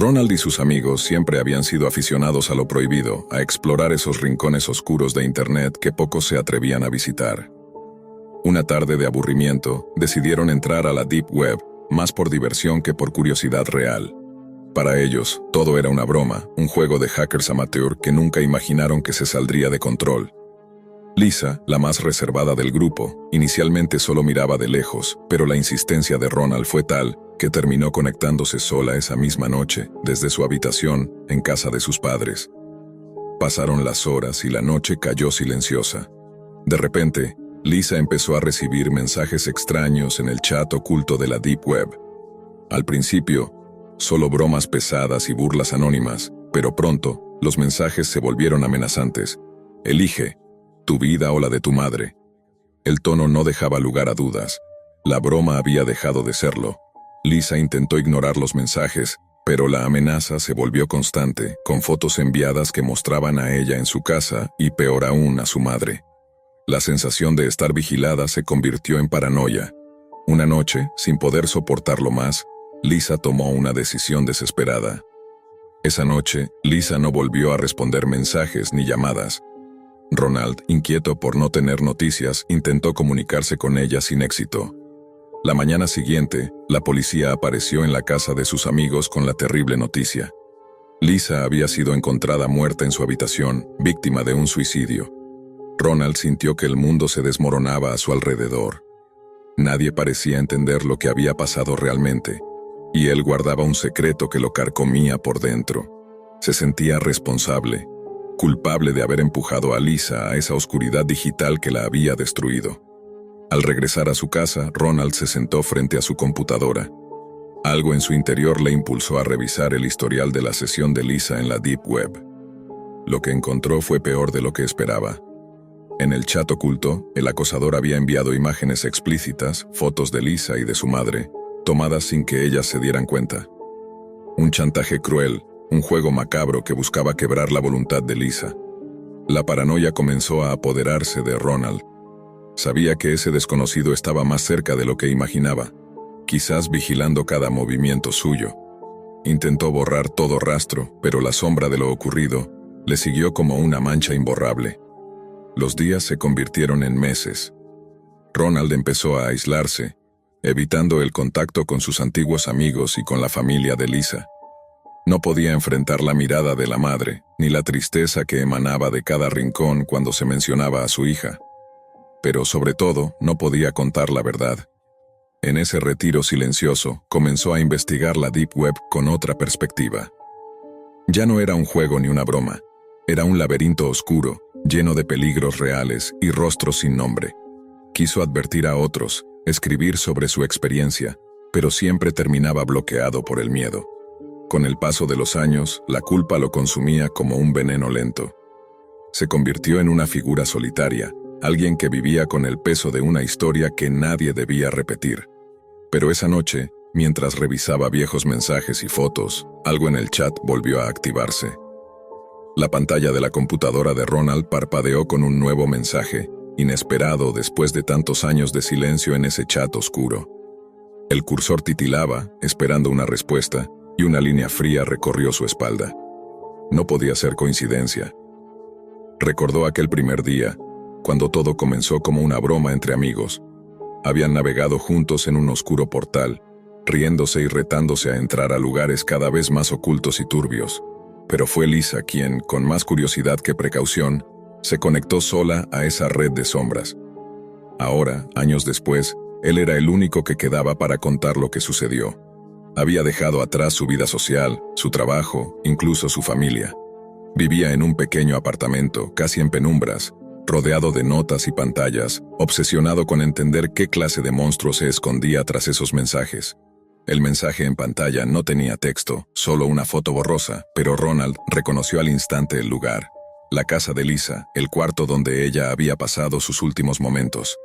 Ronald y sus amigos siempre habían sido aficionados a lo prohibido, a explorar esos rincones oscuros de Internet que pocos se atrevían a visitar. Una tarde de aburrimiento, decidieron entrar a la Deep Web, más por diversión que por curiosidad real. Para ellos, todo era una broma, un juego de hackers amateur que nunca imaginaron que se saldría de control. Lisa, la más reservada del grupo, inicialmente solo miraba de lejos, pero la insistencia de Ronald fue tal que terminó conectándose sola esa misma noche, desde su habitación, en casa de sus padres. Pasaron las horas y la noche cayó silenciosa. De repente, Lisa empezó a recibir mensajes extraños en el chat oculto de la Deep Web. Al principio, solo bromas pesadas y burlas anónimas, pero pronto, los mensajes se volvieron amenazantes. Elige tu vida o la de tu madre. El tono no dejaba lugar a dudas. La broma había dejado de serlo. Lisa intentó ignorar los mensajes, pero la amenaza se volvió constante, con fotos enviadas que mostraban a ella en su casa y, peor aún, a su madre. La sensación de estar vigilada se convirtió en paranoia. Una noche, sin poder soportarlo más, Lisa tomó una decisión desesperada. Esa noche, Lisa no volvió a responder mensajes ni llamadas. Ronald, inquieto por no tener noticias, intentó comunicarse con ella sin éxito. La mañana siguiente, la policía apareció en la casa de sus amigos con la terrible noticia. Lisa había sido encontrada muerta en su habitación, víctima de un suicidio. Ronald sintió que el mundo se desmoronaba a su alrededor. Nadie parecía entender lo que había pasado realmente, y él guardaba un secreto que lo carcomía por dentro. Se sentía responsable, culpable de haber empujado a Lisa a esa oscuridad digital que la había destruido. Al regresar a su casa, Ronald se sentó frente a su computadora. Algo en su interior le impulsó a revisar el historial de la sesión de Lisa en la Deep Web. Lo que encontró fue peor de lo que esperaba. En el chat oculto, el acosador había enviado imágenes explícitas, fotos de Lisa y de su madre, tomadas sin que ellas se dieran cuenta. Un chantaje cruel, un juego macabro que buscaba quebrar la voluntad de Lisa. La paranoia comenzó a apoderarse de Ronald. Sabía que ese desconocido estaba más cerca de lo que imaginaba, quizás vigilando cada movimiento suyo. Intentó borrar todo rastro, pero la sombra de lo ocurrido le siguió como una mancha imborrable. Los días se convirtieron en meses. Ronald empezó a aislarse, evitando el contacto con sus antiguos amigos y con la familia de Lisa. No podía enfrentar la mirada de la madre, ni la tristeza que emanaba de cada rincón cuando se mencionaba a su hija. Pero sobre todo, no podía contar la verdad. En ese retiro silencioso, comenzó a investigar la Deep Web con otra perspectiva. Ya no era un juego ni una broma. Era un laberinto oscuro, lleno de peligros reales y rostros sin nombre. Quiso advertir a otros, escribir sobre su experiencia, pero siempre terminaba bloqueado por el miedo. Con el paso de los años, la culpa lo consumía como un veneno lento. Se convirtió en una figura solitaria, alguien que vivía con el peso de una historia que nadie debía repetir. Pero esa noche, mientras revisaba viejos mensajes y fotos, algo en el chat volvió a activarse. La pantalla de la computadora de Ronald parpadeó con un nuevo mensaje, inesperado después de tantos años de silencio en ese chat oscuro. El cursor titilaba, esperando una respuesta, y una línea fría recorrió su espalda. No podía ser coincidencia. Recordó aquel primer día, cuando todo comenzó como una broma entre amigos. Habían navegado juntos en un oscuro portal, riéndose y retándose a entrar a lugares cada vez más ocultos y turbios. Pero fue Lisa quien, con más curiosidad que precaución, se conectó sola a esa red de sombras. Ahora, años después, él era el único que quedaba para contar lo que sucedió. Había dejado atrás su vida social, su trabajo, incluso su familia. Vivía en un pequeño apartamento, casi en penumbras, rodeado de notas y pantallas, obsesionado con entender qué clase de monstruo se escondía tras esos mensajes. El mensaje en pantalla no tenía texto, solo una foto borrosa, pero Ronald reconoció al instante el lugar. La casa de Lisa, el cuarto donde ella había pasado sus últimos momentos.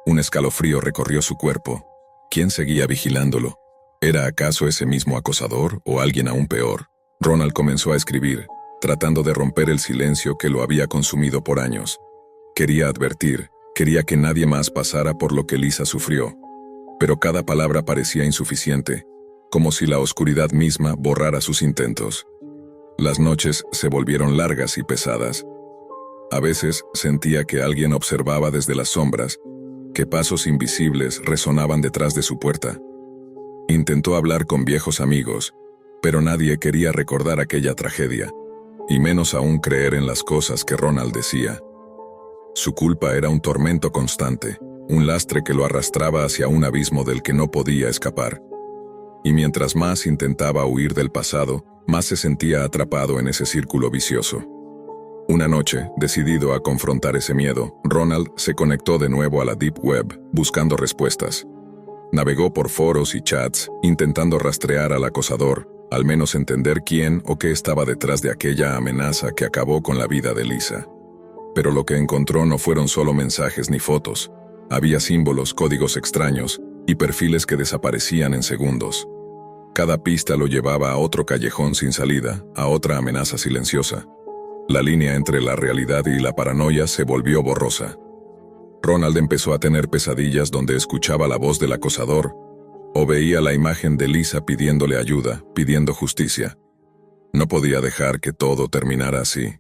Un escalofrío recorrió su cuerpo. ¿Quién seguía vigilándolo? ¿Era acaso ese mismo acosador o alguien aún peor? Ronald comenzó a escribir, tratando de romper el silencio que lo había consumido por años. Quería advertir, quería que nadie más pasara por lo que Lisa sufrió. Pero cada palabra parecía insuficiente. como si la oscuridad misma borrara sus intentos. Las noches se volvieron largas y pesadas. A veces sentía que alguien observaba desde las sombras, que pasos invisibles resonaban detrás de su puerta. Intentó hablar con viejos amigos, pero nadie quería recordar aquella tragedia, y menos aún creer en las cosas que Ronald decía. Su culpa era un tormento constante, un lastre que lo arrastraba hacia un abismo del que no podía escapar. Y mientras más intentaba huir del pasado, más se sentía atrapado en ese círculo vicioso. Una noche, decidido a confrontar ese miedo, Ronald se conectó de nuevo a la Deep Web, buscando respuestas. Navegó por foros y chats, intentando rastrear al acosador, al menos entender quién o qué estaba detrás de aquella amenaza que acabó con la vida de Lisa. Pero lo que encontró no fueron solo mensajes ni fotos. Había símbolos, códigos extraños y perfiles que desaparecían en segundos. Cada pista lo llevaba a otro callejón sin salida, a otra amenaza silenciosa. La línea entre la realidad y la paranoia se volvió borrosa. Ronald empezó a tener pesadillas donde escuchaba la voz del acosador o veía la imagen de Lisa pidiéndole ayuda, pidiendo justicia. No podía dejar que todo terminara así.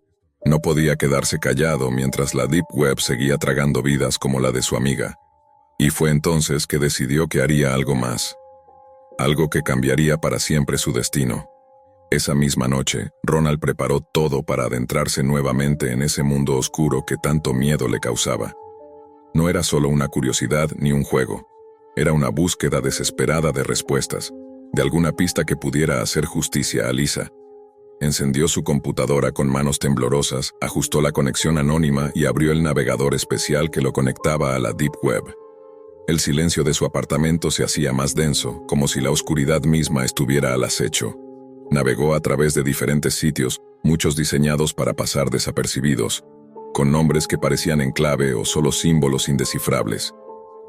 No podía quedarse callado mientras la Deep Web seguía tragando vidas como la de su amiga. Y fue entonces que decidió que haría algo más. Algo que cambiaría para siempre su destino. Esa misma noche, Ronald preparó todo para adentrarse nuevamente en ese mundo oscuro que tanto miedo le causaba. No era solo una curiosidad ni un juego. Era una búsqueda desesperada de respuestas, de alguna pista que pudiera hacer justicia a Lisa. Encendió su computadora con manos temblorosas, ajustó la conexión anónima y abrió el navegador especial que lo conectaba a la Deep Web. El silencio de su apartamento se hacía más denso, como si la oscuridad misma estuviera al acecho. Navegó a través de diferentes sitios, muchos diseñados para pasar desapercibidos, con nombres que parecían en clave o solo símbolos indescifrables.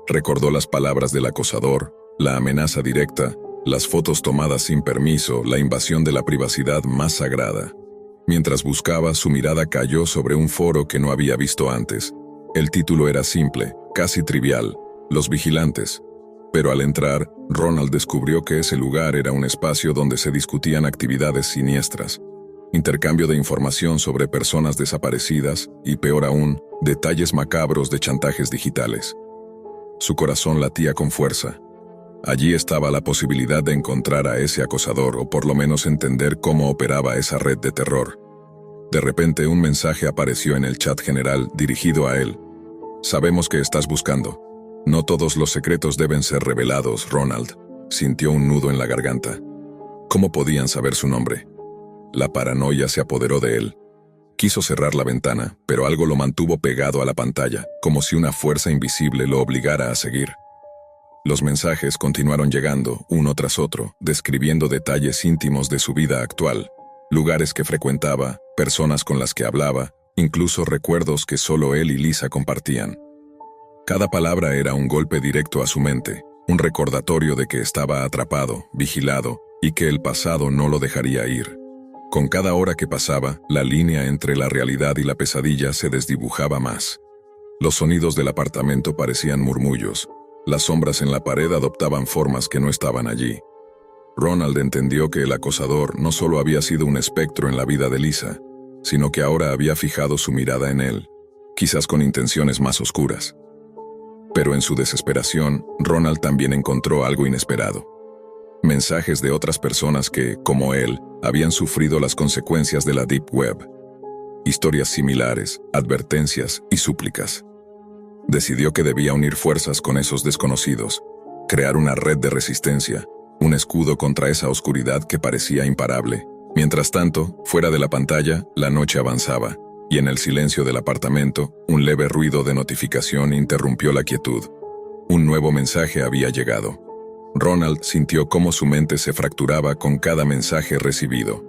Recordó las palabras del acosador, la amenaza directa, las fotos tomadas sin permiso, la invasión de la privacidad más sagrada. Mientras buscaba, su mirada cayó sobre un foro que no había visto antes. El título era simple, casi trivial: Los Vigilantes. Pero al entrar, Ronald descubrió que ese lugar era un espacio donde se discutían actividades siniestras, intercambio de información sobre personas desaparecidas y, peor aún, detalles macabros de chantajes digitales. Su corazón latía con fuerza. Allí estaba la posibilidad de encontrar a ese acosador o por lo menos entender cómo operaba esa red de terror. De repente un mensaje apareció en el chat general dirigido a él. «Sabemos que estás buscando. No todos los secretos deben ser revelados, Ronald». Sintió un nudo en la garganta. ¿Cómo podían saber su nombre? La paranoia se apoderó de él. Quiso cerrar la ventana, pero algo lo mantuvo pegado a la pantalla, como si una fuerza invisible lo obligara a seguir. Los mensajes continuaron llegando, uno tras otro, describiendo detalles íntimos de su vida actual, lugares que frecuentaba, personas con las que hablaba, incluso recuerdos que solo él y Lisa compartían. Cada palabra era un golpe directo a su mente, un recordatorio de que estaba atrapado, vigilado, y que el pasado no lo dejaría ir. Con cada hora que pasaba, la línea entre la realidad y la pesadilla se desdibujaba más. Los sonidos del apartamento parecían murmullos. Las sombras en la pared adoptaban formas que no estaban allí. Ronald entendió que el acosador no solo había sido un espectro en la vida de Lisa, sino que ahora había fijado su mirada en él, quizás con intenciones más oscuras. Pero en su desesperación, Ronald también encontró algo inesperado. Mensajes de otras personas que, como él, habían sufrido las consecuencias de la Deep Web. Historias similares, advertencias y súplicas. Decidió que debía unir fuerzas con esos desconocidos, crear una red de resistencia, un escudo contra esa oscuridad que parecía imparable. Mientras tanto, fuera de la pantalla, la noche avanzaba, y en el silencio del apartamento, un leve ruido de notificación interrumpió la quietud. Un nuevo mensaje había llegado. Ronald sintió cómo su mente se fracturaba con cada mensaje recibido.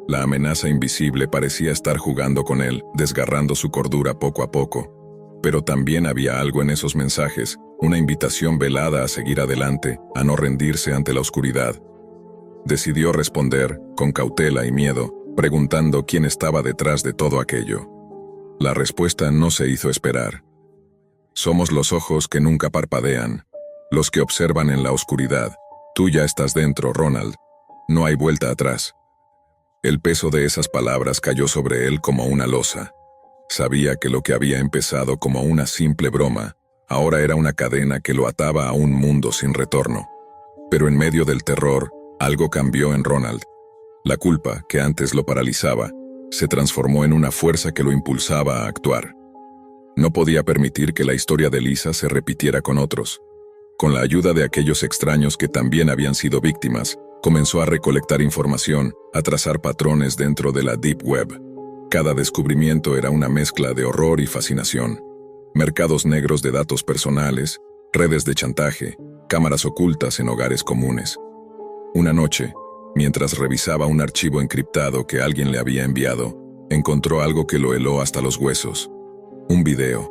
La amenaza invisible parecía estar jugando con él, desgarrando su cordura poco a poco. Pero también había algo en esos mensajes, una invitación velada a seguir adelante, a no rendirse ante la oscuridad. Decidió responder, con cautela y miedo, preguntando quién estaba detrás de todo aquello. La respuesta no se hizo esperar. Somos los ojos que nunca parpadean, los que observan en la oscuridad, Tú ya estás dentro, Ronald. No hay vuelta atrás. El peso de esas palabras cayó sobre él como una losa. Sabía que lo que había empezado como una simple broma, ahora era una cadena que lo ataba a un mundo sin retorno. Pero en medio del terror, algo cambió en Ronald. La culpa, que antes lo paralizaba, se transformó en una fuerza que lo impulsaba a actuar. No podía permitir que la historia de Lisa se repitiera con otros. Con la ayuda de aquellos extraños que también habían sido víctimas, comenzó a recolectar información, a trazar patrones dentro de la Deep Web. Cada descubrimiento era una mezcla de horror y fascinación. Mercados negros de datos personales, redes de chantaje, cámaras ocultas en hogares comunes. Una noche, mientras revisaba un archivo encriptado que alguien le había enviado, encontró algo que lo heló hasta los huesos. Un video.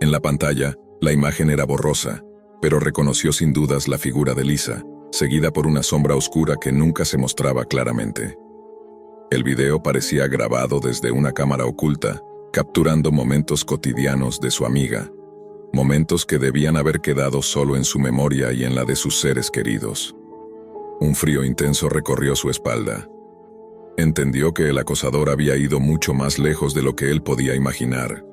En la pantalla, la imagen era borrosa, pero reconoció sin dudas la figura de Lisa, seguida por una sombra oscura que nunca se mostraba claramente. El video parecía grabado desde una cámara oculta, capturando momentos cotidianos de su amiga, momentos que debían haber quedado solo en su memoria y en la de sus seres queridos. Un frío intenso recorrió su espalda. Entendió que el acosador había ido mucho más lejos de lo que él podía imaginar.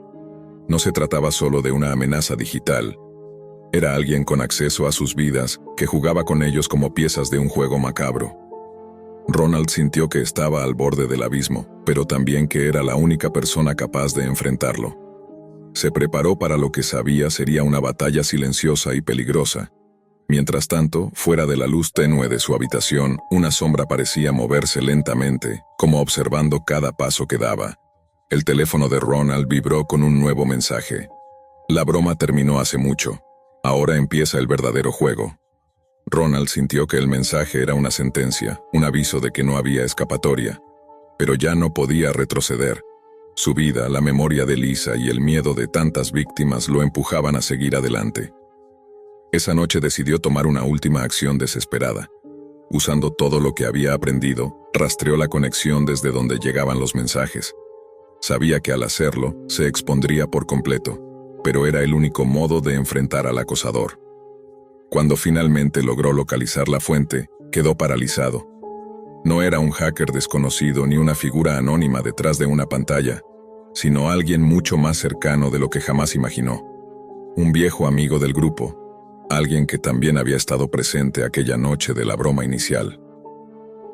No se trataba solo de una amenaza digital. Era alguien con acceso a sus vidas que jugaba con ellos como piezas de un juego macabro. Ronald sintió que estaba al borde del abismo, pero también que era la única persona capaz de enfrentarlo. Se preparó para lo que sabía sería una batalla silenciosa y peligrosa. Mientras tanto, fuera de la luz tenue de su habitación, una sombra parecía moverse lentamente, como observando cada paso que daba. El teléfono de Ronald vibró con un nuevo mensaje. La broma terminó hace mucho. Ahora empieza el verdadero juego. Ronald sintió que el mensaje era una sentencia, un aviso de que no había escapatoria. Pero ya no podía retroceder. Su vida, la memoria de Lisa y el miedo de tantas víctimas lo empujaban a seguir adelante. Esa noche decidió tomar una última acción desesperada. Usando todo lo que había aprendido, rastreó la conexión desde donde llegaban los mensajes. Sabía que al hacerlo, se expondría por completo, pero era el único modo de enfrentar al acosador. Cuando finalmente logró localizar la fuente, quedó paralizado. No era un hacker desconocido ni una figura anónima detrás de una pantalla, sino alguien mucho más cercano de lo que jamás imaginó. Un viejo amigo del grupo, alguien que también había estado presente aquella noche de la broma inicial.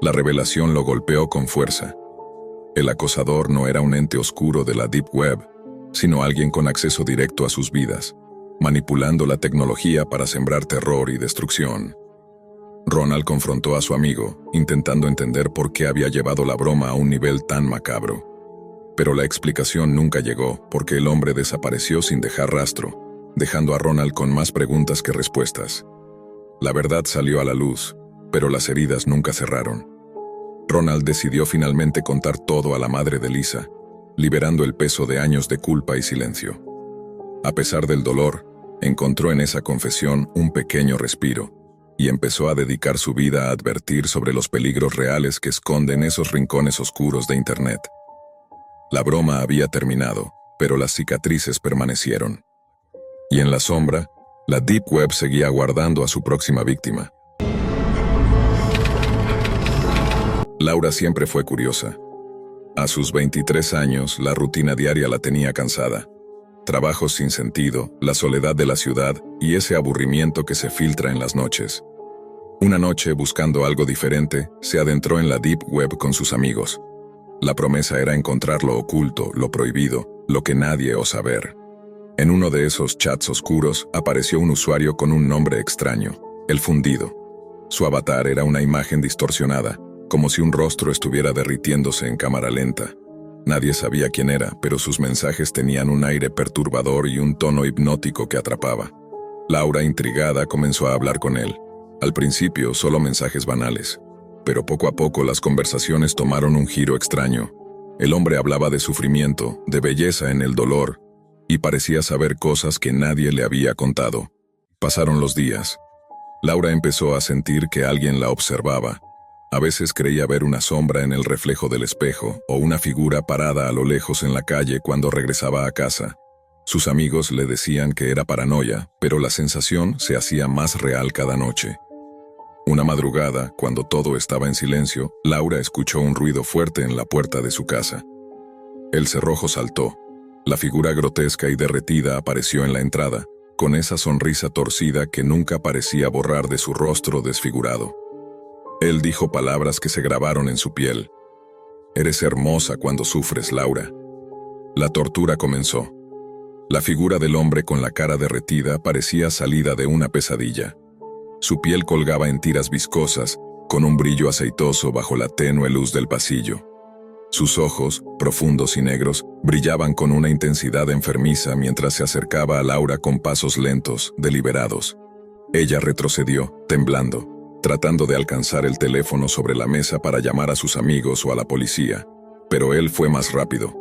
La revelación lo golpeó con fuerza. El acosador no era un ente oscuro de la Deep Web, sino alguien con acceso directo a sus vidas, manipulando la tecnología para sembrar terror y destrucción. Ronald confrontó a su amigo, intentando entender por qué había llevado la broma a un nivel tan macabro. Pero la explicación nunca llegó, porque el hombre desapareció sin dejar rastro, dejando a Ronald con más preguntas que respuestas. La verdad salió a la luz, pero las heridas nunca cerraron. Ronald decidió finalmente contar todo a la madre de Lisa, liberando el peso de años de culpa y silencio. A pesar del dolor, encontró en esa confesión un pequeño respiro, y empezó a dedicar su vida a advertir sobre los peligros reales que esconden esos rincones oscuros de Internet. La broma había terminado, pero las cicatrices permanecieron. Y en la sombra, la Deep Web seguía aguardando a su próxima víctima. Laura siempre fue curiosa. A sus 23 años, la rutina diaria la tenía cansada. Trabajos sin sentido, la soledad de la ciudad y ese aburrimiento que se filtra en las noches. Una noche, buscando algo diferente, se adentró en la Deep Web con sus amigos. La promesa era encontrar lo oculto, lo prohibido, lo que nadie osa ver. En uno de esos chats oscuros apareció un usuario con un nombre extraño, El Fundido. Su avatar era una imagen distorsionada, como si un rostro estuviera derritiéndose en cámara lenta. Nadie sabía quién era, pero sus mensajes tenían un aire perturbador y un tono hipnótico que atrapaba. Laura, intrigada, comenzó a hablar con él. Al principio, solo mensajes banales. Pero poco a poco las conversaciones tomaron un giro extraño. El hombre hablaba de sufrimiento, de belleza en el dolor, y parecía saber cosas que nadie le había contado. Pasaron los días. Laura empezó a sentir que alguien la observaba. A veces creía ver una sombra en el reflejo del espejo o una figura parada a lo lejos en la calle cuando regresaba a casa. Sus amigos le decían que era paranoia, pero la sensación se hacía más real cada noche. Una madrugada, cuando todo estaba en silencio, Laura escuchó un ruido fuerte en la puerta de su casa. El cerrojo saltó. La figura grotesca y derretida apareció en la entrada, con esa sonrisa torcida que nunca parecía borrar de su rostro desfigurado. Él dijo palabras que se grabaron en su piel. «Eres hermosa cuando sufres, Laura». La tortura comenzó. La figura del hombre con la cara derretida parecía salida de una pesadilla. Su piel colgaba en tiras viscosas, con un brillo aceitoso bajo la tenue luz del pasillo. Sus ojos, profundos y negros, brillaban con una intensidad enfermiza mientras se acercaba a Laura con pasos lentos, deliberados. Ella retrocedió, temblando, tratando de alcanzar el teléfono sobre la mesa para llamar a sus amigos o a la policía, pero él fue más rápido.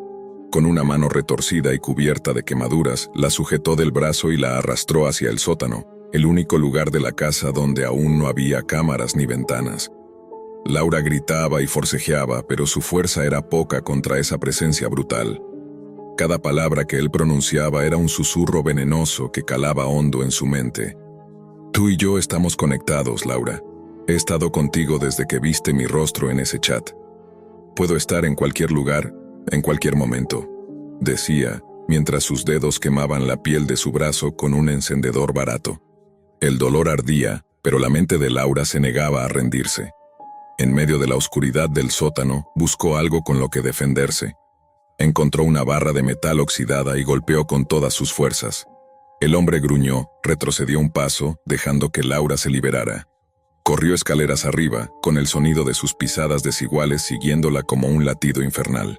Con una mano retorcida y cubierta de quemaduras, la sujetó del brazo y la arrastró hacia el sótano, el único lugar de la casa donde aún no había cámaras ni ventanas. Laura gritaba y forcejeaba, pero su fuerza era poca contra esa presencia brutal. Cada palabra que él pronunciaba era un susurro venenoso que calaba hondo en su mente. «Tú y yo estamos conectados, Laura. He estado contigo desde que viste mi rostro en ese chat. Puedo estar en cualquier lugar, en cualquier momento», decía, mientras sus dedos quemaban la piel de su brazo con un encendedor barato. El dolor ardía, pero la mente de Laura se negaba a rendirse. En medio de la oscuridad del sótano, buscó algo con lo que defenderse. Encontró una barra de metal oxidada y golpeó con todas sus fuerzas. El hombre gruñó, retrocedió un paso, dejando que Laura se liberara. Corrió escaleras arriba, con el sonido de sus pisadas desiguales siguiéndola como un latido infernal.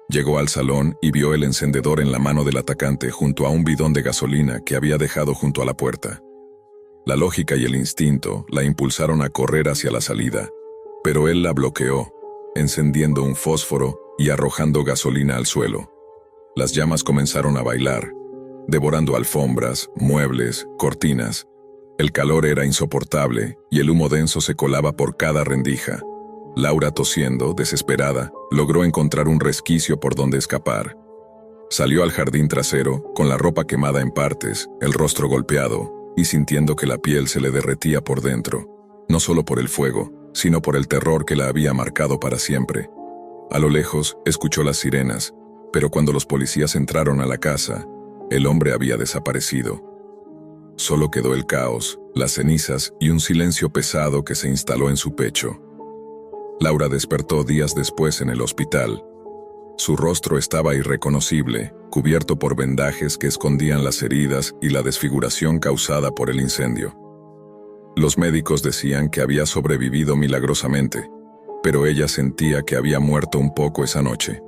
Llegó al salón y vio el encendedor en la mano del atacante junto a un bidón de gasolina que había dejado junto a la puerta. La lógica y el instinto la impulsaron a correr hacia la salida, pero él la bloqueó, encendiendo un fósforo y arrojando gasolina al suelo. Las llamas comenzaron a bailar, devorando alfombras, muebles, cortinas. El calor era insoportable y el humo denso se colaba por cada rendija. Laura, tosiendo, desesperada, logró encontrar un resquicio por donde escapar. Salió al jardín trasero, con la ropa quemada en partes, el rostro golpeado, y sintiendo que la piel se le derretía por dentro, no solo por el fuego, sino por el terror que la había marcado para siempre. A lo lejos, escuchó las sirenas, pero cuando los policías entraron a la casa, el hombre había desaparecido. Solo quedó el caos, las cenizas y un silencio pesado que se instaló en su pecho. Laura despertó días después en el hospital. Su rostro estaba irreconocible, cubierto por vendajes que escondían las heridas y la desfiguración causada por el incendio. Los médicos decían que había sobrevivido milagrosamente, pero ella sentía que había muerto un poco esa noche.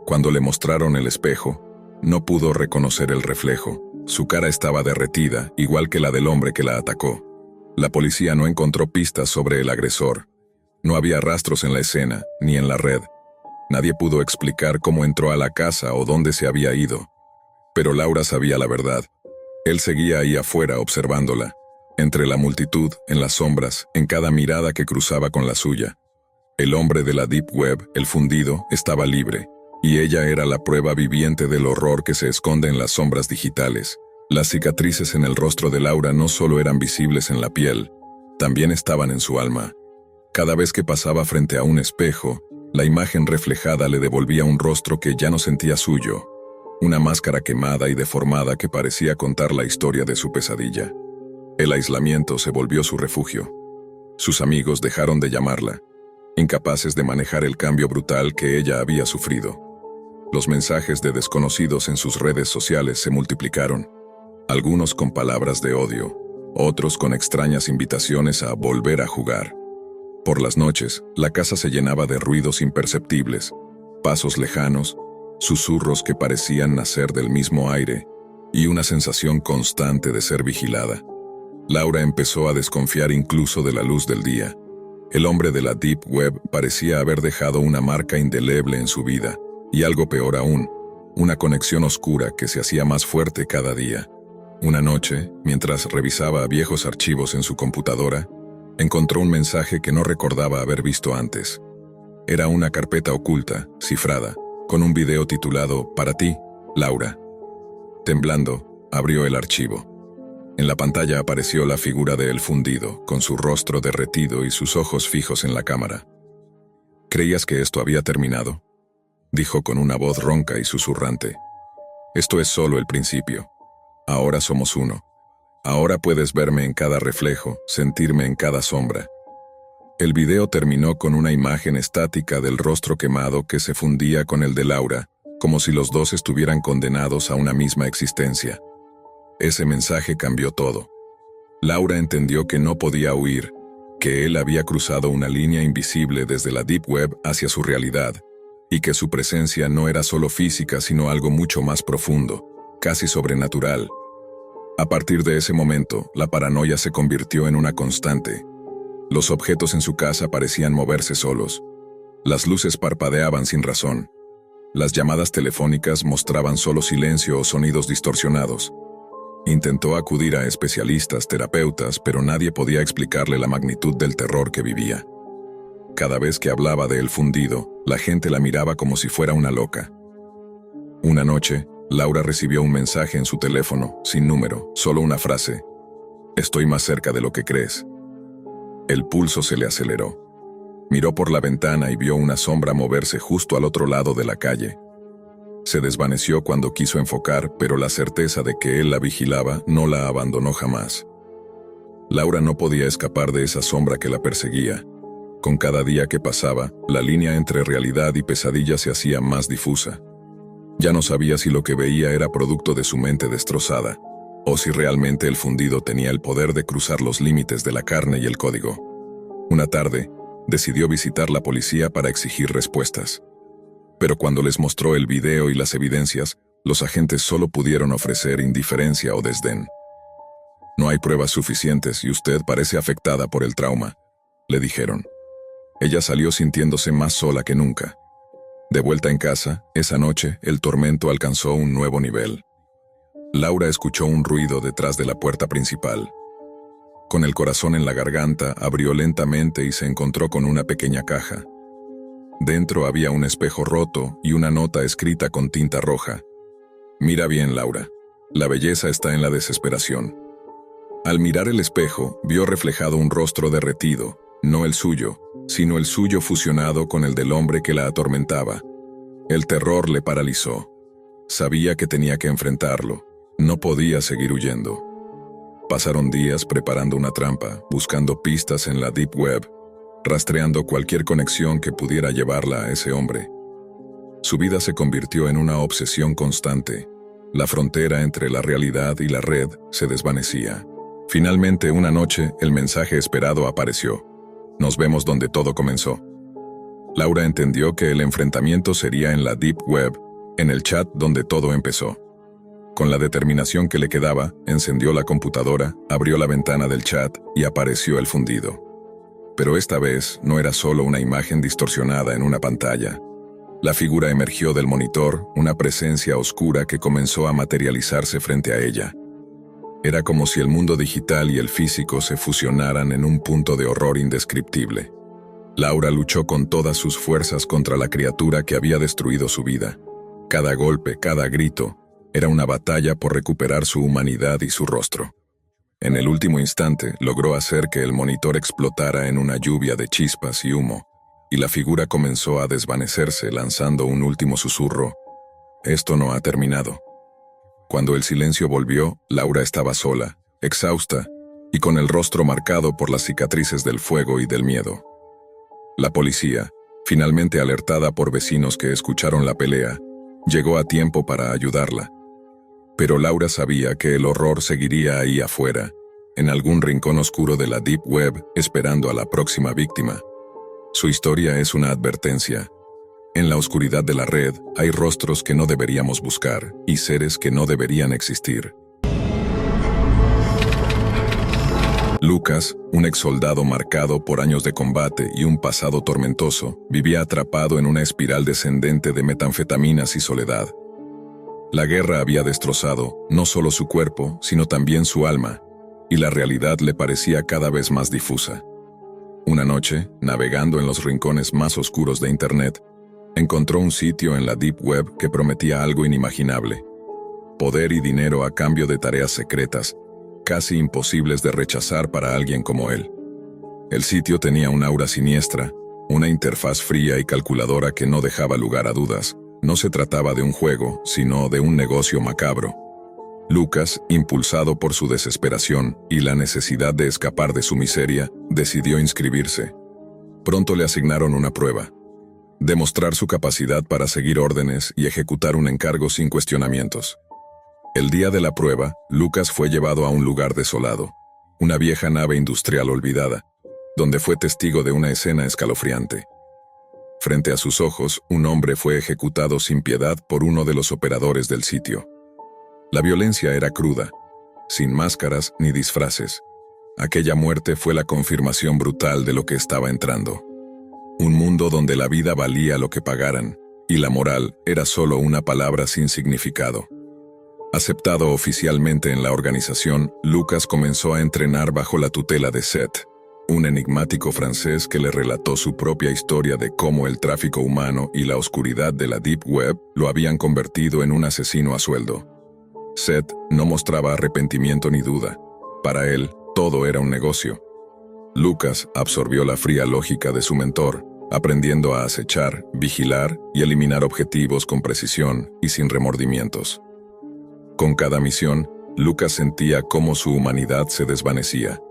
Cuando le mostraron el espejo, no pudo reconocer el reflejo. Su cara estaba derretida, igual que la del hombre que la atacó. La policía no encontró pistas sobre el agresor. No había rastros en la escena, ni en la red. Nadie pudo explicar cómo entró a la casa o dónde se había ido. Pero Laura sabía la verdad. Él seguía ahí afuera observándola, entre la multitud, en las sombras, en cada mirada que cruzaba con la suya. El hombre de la Deep Web, el fundido, estaba libre, y ella era la prueba viviente del horror que se esconde en las sombras digitales. Las cicatrices en el rostro de Laura no solo eran visibles en la piel, también estaban en su alma. Cada vez que pasaba frente a un espejo, la imagen reflejada le devolvía un rostro que ya no sentía suyo, una máscara quemada y deformada que parecía contar la historia de su pesadilla. El aislamiento se volvió su refugio. Sus amigos dejaron de llamarla, incapaces de manejar el cambio brutal que ella había sufrido. Los mensajes de desconocidos en sus redes sociales se multiplicaron, algunos con palabras de odio, otros con extrañas invitaciones a volver a jugar. Por las noches, la casa se llenaba de ruidos imperceptibles, pasos lejanos, susurros que parecían nacer del mismo aire, y una sensación constante de ser vigilada. Laura empezó a desconfiar incluso de la luz del día. El hombre de la Deep Web parecía haber dejado una marca indeleble en su vida, y algo peor aún, una conexión oscura que se hacía más fuerte cada día. Una noche, mientras revisaba viejos archivos en su computadora, encontró un mensaje que no recordaba haber visto antes. Era una carpeta oculta, cifrada, con un video titulado «Para ti, Laura». Temblando, abrió el archivo. En la pantalla apareció la figura de El Fundido, con su rostro derretido y sus ojos fijos en la cámara. ¿Creías que esto había terminado?, dijo con una voz ronca y susurrante. Esto es solo el principio. Ahora somos uno. Ahora puedes verme en cada reflejo, sentirme en cada sombra. El video terminó con una imagen estática del rostro quemado que se fundía con el de Laura, como si los dos estuvieran condenados a una misma existencia. Ese mensaje cambió todo. Laura entendió que no podía huir, que él había cruzado una línea invisible desde la Deep Web hacia su realidad, y que su presencia no era solo física sino algo mucho más profundo, casi sobrenatural. A partir de ese momento, la paranoia se convirtió en una constante. Los objetos en su casa parecían moverse solos. Las luces parpadeaban sin razón. Las llamadas telefónicas mostraban solo silencio o sonidos distorsionados. Intentó acudir a especialistas, terapeutas, pero nadie podía explicarle la magnitud del terror que vivía. Cada vez que hablaba de El Fundido, la gente la miraba como si fuera una loca. Una noche, Laura recibió un mensaje en su teléfono, sin número, solo una frase: «Estoy más cerca de lo que crees». El pulso se le aceleró. Miró por la ventana y vio una sombra moverse justo al otro lado de la calle. Se desvaneció cuando quiso enfocar, pero la certeza de que él la vigilaba no la abandonó jamás. Laura no podía escapar de esa sombra que la perseguía. Con cada día que pasaba, la línea entre realidad y pesadilla se hacía más difusa. Ya no sabía si lo que veía era producto de su mente destrozada, o si realmente El Fundido tenía el poder de cruzar los límites de la carne y el código. Una tarde, decidió visitar la policía para exigir respuestas. Pero cuando les mostró el video y las evidencias, los agentes solo pudieron ofrecer indiferencia o desdén. «No hay pruebas suficientes y usted parece afectada por el trauma», le dijeron. Ella salió sintiéndose más sola que nunca. De vuelta en casa, esa noche, el tormento alcanzó un nuevo nivel. Laura escuchó un ruido detrás de la puerta principal. Con el corazón en la garganta, abrió lentamente y se encontró con una pequeña caja. Dentro había un espejo roto y una nota escrita con tinta roja. «Mira bien, Laura. La belleza está en la desesperación». Al mirar el espejo, vio reflejado un rostro derretido, no el suyo, sino el suyo fusionado con el del hombre que la atormentaba. El terror le paralizó. Sabía que tenía que enfrentarlo. No podía seguir huyendo. Pasaron días preparando una trampa, buscando pistas en la Deep Web, rastreando cualquier conexión que pudiera llevarla a ese hombre. Su vida se convirtió en una obsesión constante. La frontera entre la realidad y la red se desvanecía. Finalmente, una noche, el mensaje esperado apareció. «Nos vemos donde todo comenzó». Laura entendió que el enfrentamiento sería en la Deep Web, en el chat donde todo empezó. Con la determinación que le quedaba, encendió la computadora, abrió la ventana del chat y apareció El Fundido. Pero esta vez no era solo una imagen distorsionada en una pantalla. La figura emergió del monitor, una presencia oscura que comenzó a materializarse frente a ella. Era como si el mundo digital y el físico se fusionaran en un punto de horror indescriptible. Laura luchó con todas sus fuerzas contra la criatura que había destruido su vida. Cada golpe, cada grito, era una batalla por recuperar su humanidad y su rostro. En el último instante, logró hacer que el monitor explotara en una lluvia de chispas y humo, y la figura comenzó a desvanecerse lanzando un último susurro: «Esto no ha terminado». Cuando el silencio volvió, Laura estaba sola, exhausta, y con el rostro marcado por las cicatrices del fuego y del miedo. La policía, finalmente alertada por vecinos que escucharon la pelea, llegó a tiempo para ayudarla. Pero Laura sabía que el horror seguiría ahí afuera, en algún rincón oscuro de la Deep Web, esperando a la próxima víctima. Su historia es una advertencia. En la oscuridad de la red hay rostros que no deberíamos buscar y seres que no deberían existir. Lucas, un exsoldado marcado por años de combate y un pasado tormentoso, vivía atrapado en una espiral descendente de metanfetaminas y soledad. La guerra había destrozado no solo su cuerpo, sino también su alma, y la realidad le parecía cada vez más difusa. Una noche, navegando en los rincones más oscuros de Internet, encontró un sitio en la Deep Web que prometía algo inimaginable: poder y dinero a cambio de tareas secretas, casi imposibles de rechazar para alguien como él. El sitio tenía un aura siniestra, una interfaz fría y calculadora que no dejaba lugar a dudas. No se trataba de un juego, sino de un negocio macabro. Lucas, impulsado por su desesperación y la necesidad de escapar de su miseria, decidió inscribirse. Pronto le asignaron una prueba: demostrar su capacidad para seguir órdenes y ejecutar un encargo sin cuestionamientos. El día de la prueba, Lucas fue llevado a un lugar desolado, una vieja nave industrial olvidada, donde fue testigo de una escena escalofriante. Frente a sus ojos, un hombre fue ejecutado sin piedad por uno de los operadores del sitio. La violencia era cruda, sin máscaras ni disfraces. Aquella muerte fue la confirmación brutal de lo que estaba entrando. Un mundo donde la vida valía lo que pagaran, y la moral era solo una palabra sin significado. Aceptado oficialmente en la organización, Lucas comenzó a entrenar bajo la tutela de Seth, un enigmático francés que le relató su propia historia de cómo el tráfico humano y la oscuridad de la Deep Web lo habían convertido en un asesino a sueldo. Seth no mostraba arrepentimiento ni duda. Para él, todo era un negocio. Lucas absorbió la fría lógica de su mentor, aprendiendo a acechar, vigilar y eliminar objetivos con precisión y sin remordimientos. Con cada misión, Lucas sentía cómo su humanidad se desvanecía,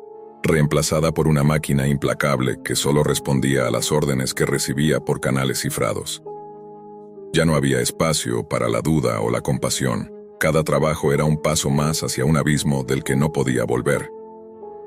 reemplazada por una máquina implacable que solo respondía a las órdenes que recibía por canales cifrados. Ya no había espacio para la duda o la compasión. Cada trabajo era un paso más hacia un abismo del que no podía volver.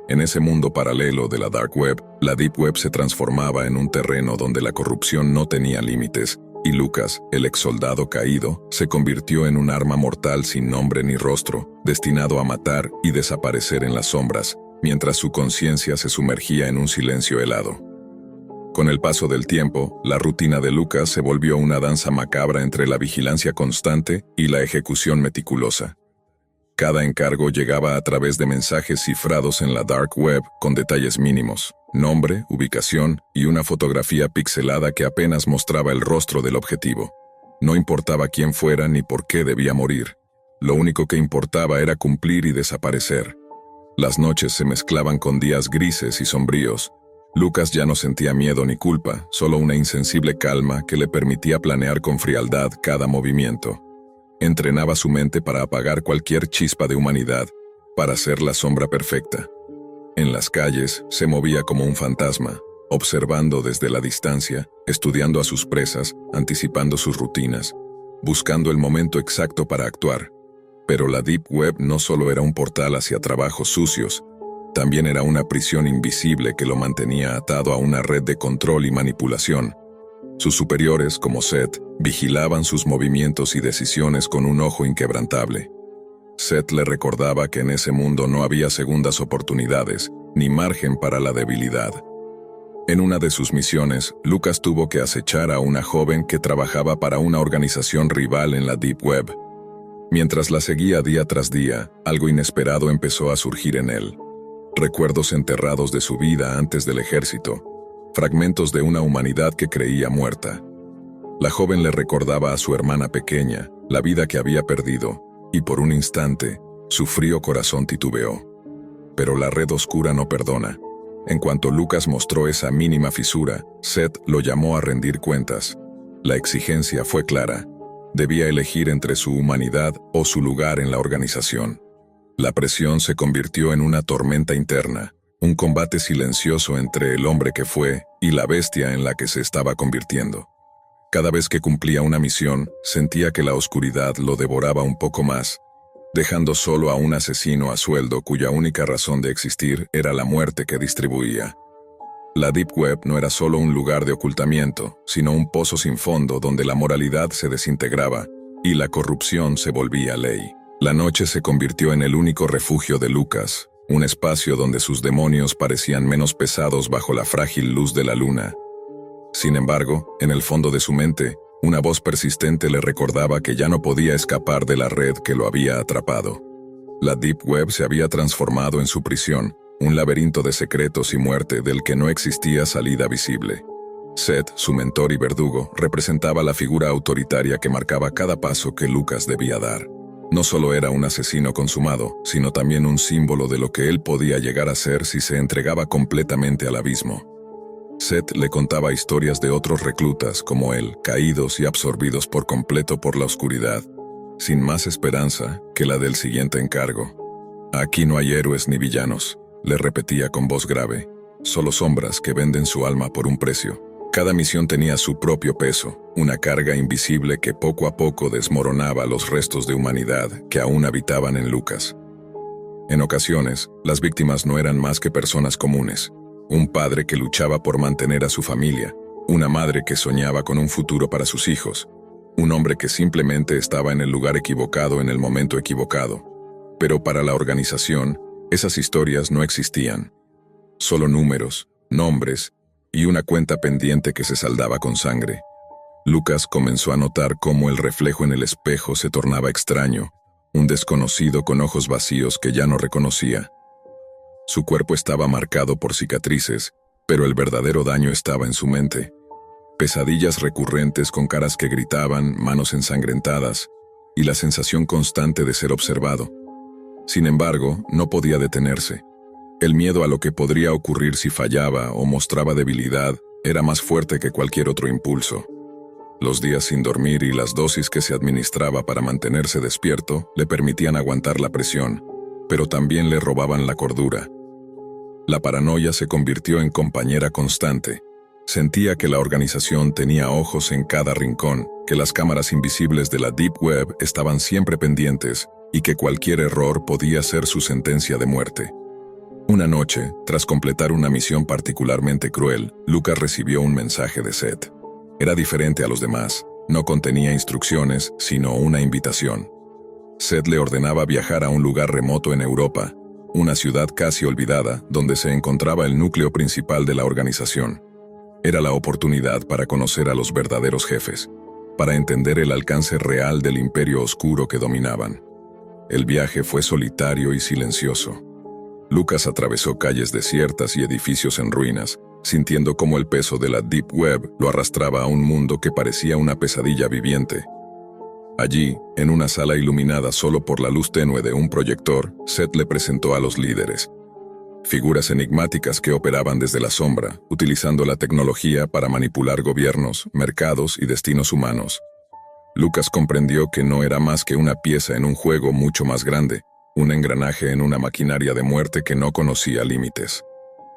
En ese mundo paralelo de la Dark Web, la Deep Web se transformaba en un terreno donde la corrupción no tenía límites, y Lucas, el exsoldado caído, se convirtió en un arma mortal sin nombre ni rostro, destinado a matar y desaparecer en las sombras, mientras su conciencia se sumergía en un silencio helado. Con el paso del tiempo, la rutina de Lucas se volvió una danza macabra entre la vigilancia constante y la ejecución meticulosa. Cada encargo llegaba a través de mensajes cifrados en la Dark Web con detalles mínimos: nombre, ubicación y una fotografía pixelada que apenas mostraba el rostro del objetivo. No importaba quién fuera ni por qué debía morir. Lo único que importaba era cumplir y desaparecer. Las noches se mezclaban con días grises y sombríos. Lucas ya no sentía miedo ni culpa, solo una insensible calma que le permitía planear con frialdad cada movimiento. Entrenaba su mente para apagar cualquier chispa de humanidad, para ser la sombra perfecta. En las calles se movía como un fantasma, observando desde la distancia, estudiando a sus presas, anticipando sus rutinas, buscando el momento exacto para actuar. Pero la Deep Web no solo era un portal hacia trabajos sucios, también era una prisión invisible que lo mantenía atado a una red de control y manipulación. Sus superiores, como Seth, vigilaban sus movimientos y decisiones con un ojo inquebrantable. Seth le recordaba que en ese mundo no había segundas oportunidades, ni margen para la debilidad. En una de sus misiones, Lucas tuvo que acechar a una joven que trabajaba para una organización rival en la Deep Web. Mientras la seguía día tras día, algo inesperado empezó a surgir en él. Recuerdos enterrados de su vida antes del ejército, fragmentos de una humanidad que creía muerta. La joven le recordaba a su hermana pequeña, la vida que había perdido, y por un instante, su frío corazón titubeó. Pero la red oscura no perdona. En cuanto Lucas mostró esa mínima fisura, Seth lo llamó a rendir cuentas. La exigencia fue clara. Debía elegir entre su humanidad o su lugar en la organización. La presión se convirtió en una tormenta interna, un combate silencioso entre el hombre que fue y la bestia en la que se estaba convirtiendo. Cada vez que cumplía una misión, sentía que la oscuridad lo devoraba un poco más, dejando solo a un asesino a sueldo cuya única razón de existir era la muerte que distribuía. La Deep Web no era solo un lugar de ocultamiento, sino un pozo sin fondo donde la moralidad se desintegraba y la corrupción se volvía ley. La noche se convirtió en el único refugio de Lucas, un espacio donde sus demonios parecían menos pesados bajo la frágil luz de la luna. Sin embargo, en el fondo de su mente, una voz persistente le recordaba que ya no podía escapar de la red que lo había atrapado. La Deep Web se había transformado en su prisión, un laberinto de secretos y muerte del que no existía salida visible. Seth, su mentor y verdugo, representaba la figura autoritaria que marcaba cada paso que Lucas debía dar. No solo era un asesino consumado, sino también un símbolo de lo que él podía llegar a ser si se entregaba completamente al abismo. Seth le contaba historias de otros reclutas como él, caídos y absorbidos por completo por la oscuridad, sin más esperanza que la del siguiente encargo. Aquí no hay héroes ni villanos, le repetía con voz grave, solo sombras que venden su alma por un precio. Cada misión tenía su propio peso, una carga invisible que poco a poco desmoronaba los restos de humanidad que aún habitaban en Lucas. En ocasiones, las víctimas no eran más que personas comunes, un padre que luchaba por mantener a su familia, una madre que soñaba con un futuro para sus hijos, un hombre que simplemente estaba en el lugar equivocado en el momento equivocado. Pero para la organización, esas historias no existían. Solo números, nombres y una cuenta pendiente que se saldaba con sangre. Lucas comenzó a notar cómo el reflejo en el espejo se tornaba extraño, un desconocido con ojos vacíos que ya no reconocía. Su cuerpo estaba marcado por cicatrices, pero el verdadero daño estaba en su mente. Pesadillas recurrentes con caras que gritaban, manos ensangrentadas, y la sensación constante de ser observado. Sin embargo, no podía detenerse. El miedo a lo que podría ocurrir si fallaba o mostraba debilidad era más fuerte que cualquier otro impulso. Los días sin dormir y las dosis que se administraba para mantenerse despierto le permitían aguantar la presión, pero también le robaban la cordura. La paranoia se convirtió en compañera constante. Sentía que la organización tenía ojos en cada rincón, que las cámaras invisibles de la Deep Web estaban siempre pendientes y que cualquier error podía ser su sentencia de muerte. Una noche, tras completar una misión particularmente cruel, Lucas recibió un mensaje de Seth. Era diferente a los demás, no contenía instrucciones, sino una invitación. Seth le ordenaba viajar a un lugar remoto en Europa, una ciudad casi olvidada, donde se encontraba el núcleo principal de la organización. Era la oportunidad para conocer a los verdaderos jefes, para entender el alcance real del imperio oscuro que dominaban. El viaje fue solitario y silencioso. Lucas atravesó calles desiertas y edificios en ruinas, sintiendo cómo el peso de la Deep Web lo arrastraba a un mundo que parecía una pesadilla viviente. Allí, en una sala iluminada solo por la luz tenue de un proyector, Seth le presentó a los líderes. Figuras enigmáticas que operaban desde la sombra, utilizando la tecnología para manipular gobiernos, mercados y destinos humanos. Lucas comprendió que no era más que una pieza en un juego mucho más grande, un engranaje en una maquinaria de muerte que no conocía límites.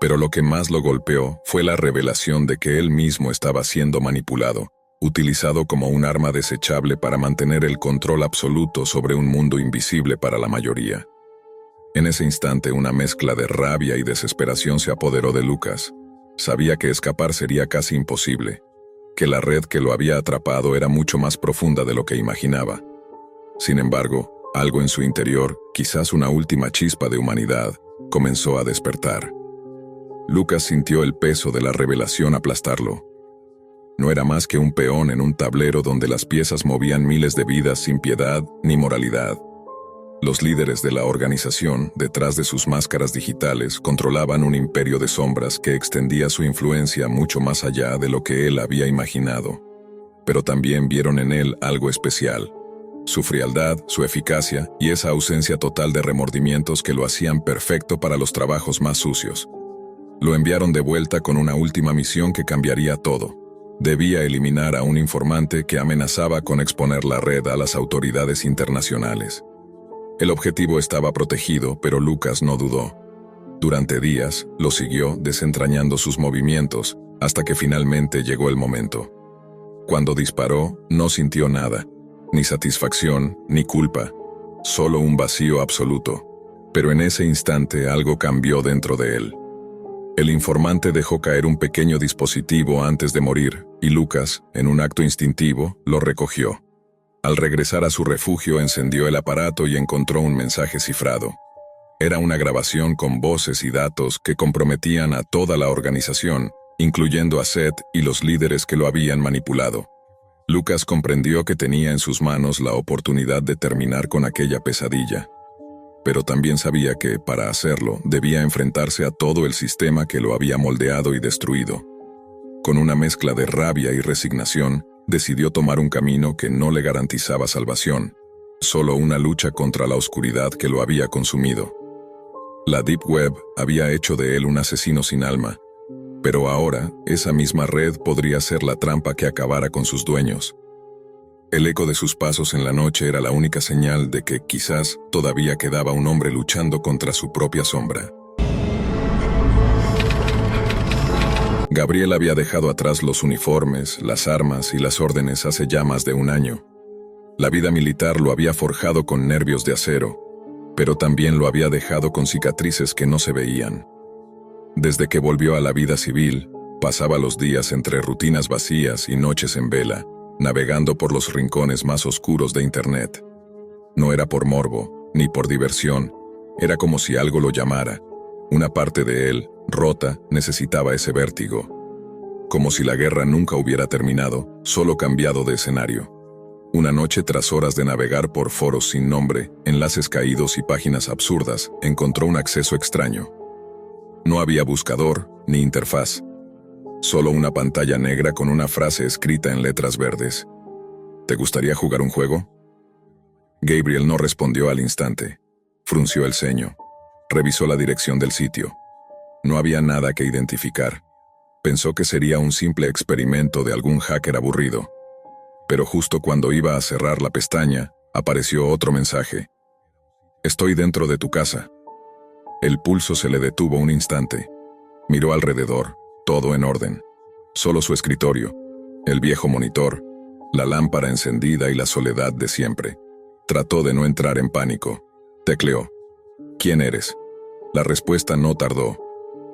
Pero lo que más lo golpeó fue la revelación de que él mismo estaba siendo manipulado, utilizado como un arma desechable para mantener el control absoluto sobre un mundo invisible para la mayoría. En ese instante una mezcla de rabia y desesperación se apoderó de Lucas. Sabía que escapar sería casi imposible, que la red que lo había atrapado era mucho más profunda de lo que imaginaba. Sin embargo, algo en su interior, quizás una última chispa de humanidad, comenzó a despertar. Lucas sintió el peso de la revelación aplastarlo. No era más que un peón en un tablero donde las piezas movían miles de vidas sin piedad ni moralidad. Los líderes de la organización, detrás de sus máscaras digitales, controlaban un imperio de sombras que extendía su influencia mucho más allá de lo que él había imaginado. Pero también vieron en él algo especial. Su frialdad, su eficacia y esa ausencia total de remordimientos que lo hacían perfecto para los trabajos más sucios. Lo enviaron de vuelta con una última misión que cambiaría todo. Debía eliminar a un informante que amenazaba con exponer la red a las autoridades internacionales. El objetivo estaba protegido, pero Lucas no dudó. Durante días, lo siguió desentrañando sus movimientos, hasta que finalmente llegó el momento. Cuando disparó, no sintió nada. Ni satisfacción, ni culpa, solo un vacío absoluto. Pero en ese instante algo cambió dentro de él. El informante dejó caer un pequeño dispositivo antes de morir, y Lucas, en un acto instintivo, lo recogió. Al regresar a su refugio encendió el aparato y encontró un mensaje cifrado. Era una grabación con voces y datos que comprometían a toda la organización, incluyendo a Seth y los líderes que lo habían manipulado. Lucas comprendió que tenía en sus manos la oportunidad de terminar con aquella pesadilla. Pero también sabía que, para hacerlo, debía enfrentarse a todo el sistema que lo había moldeado y destruido. Con una mezcla de rabia y resignación, decidió tomar un camino que no le garantizaba salvación, solo una lucha contra la oscuridad que lo había consumido. La Deep Web había hecho de él un asesino sin alma, pero ahora esa misma red podría ser la trampa que acabara con sus dueños. El eco de sus pasos en la noche era la única señal de que quizás todavía quedaba un hombre luchando contra su propia sombra. Gabriel había dejado atrás los uniformes, las armas y las órdenes hace ya más de un año. La vida militar lo había forjado con nervios de acero, pero también lo había dejado con cicatrices que no se veían. Desde que volvió a la vida civil, pasaba los días entre rutinas vacías y noches en vela, navegando por los rincones más oscuros de Internet. No era por morbo, ni por diversión, era como si algo lo llamara. Una parte de él, rota, necesitaba ese vértigo. Como si la guerra nunca hubiera terminado, solo cambiado de escenario. Una noche, tras horas de navegar por foros sin nombre, enlaces caídos y páginas absurdas, encontró un acceso extraño. No había buscador, ni interfaz. Solo una pantalla negra con una frase escrita en letras verdes. ¿Te gustaría jugar un juego? Gabriel no respondió al instante. Frunció el ceño. Revisó la dirección del sitio. No había nada que identificar. Pensó que sería un simple experimento de algún hacker aburrido. Pero justo cuando iba a cerrar la pestaña, apareció otro mensaje. Estoy dentro de tu casa. El pulso se le detuvo un instante. Miró alrededor, todo en orden. Solo su escritorio, el viejo monitor, la lámpara encendida y la soledad de siempre. Trató de no entrar en pánico. Tecleó. ¿Quién eres? La respuesta no tardó.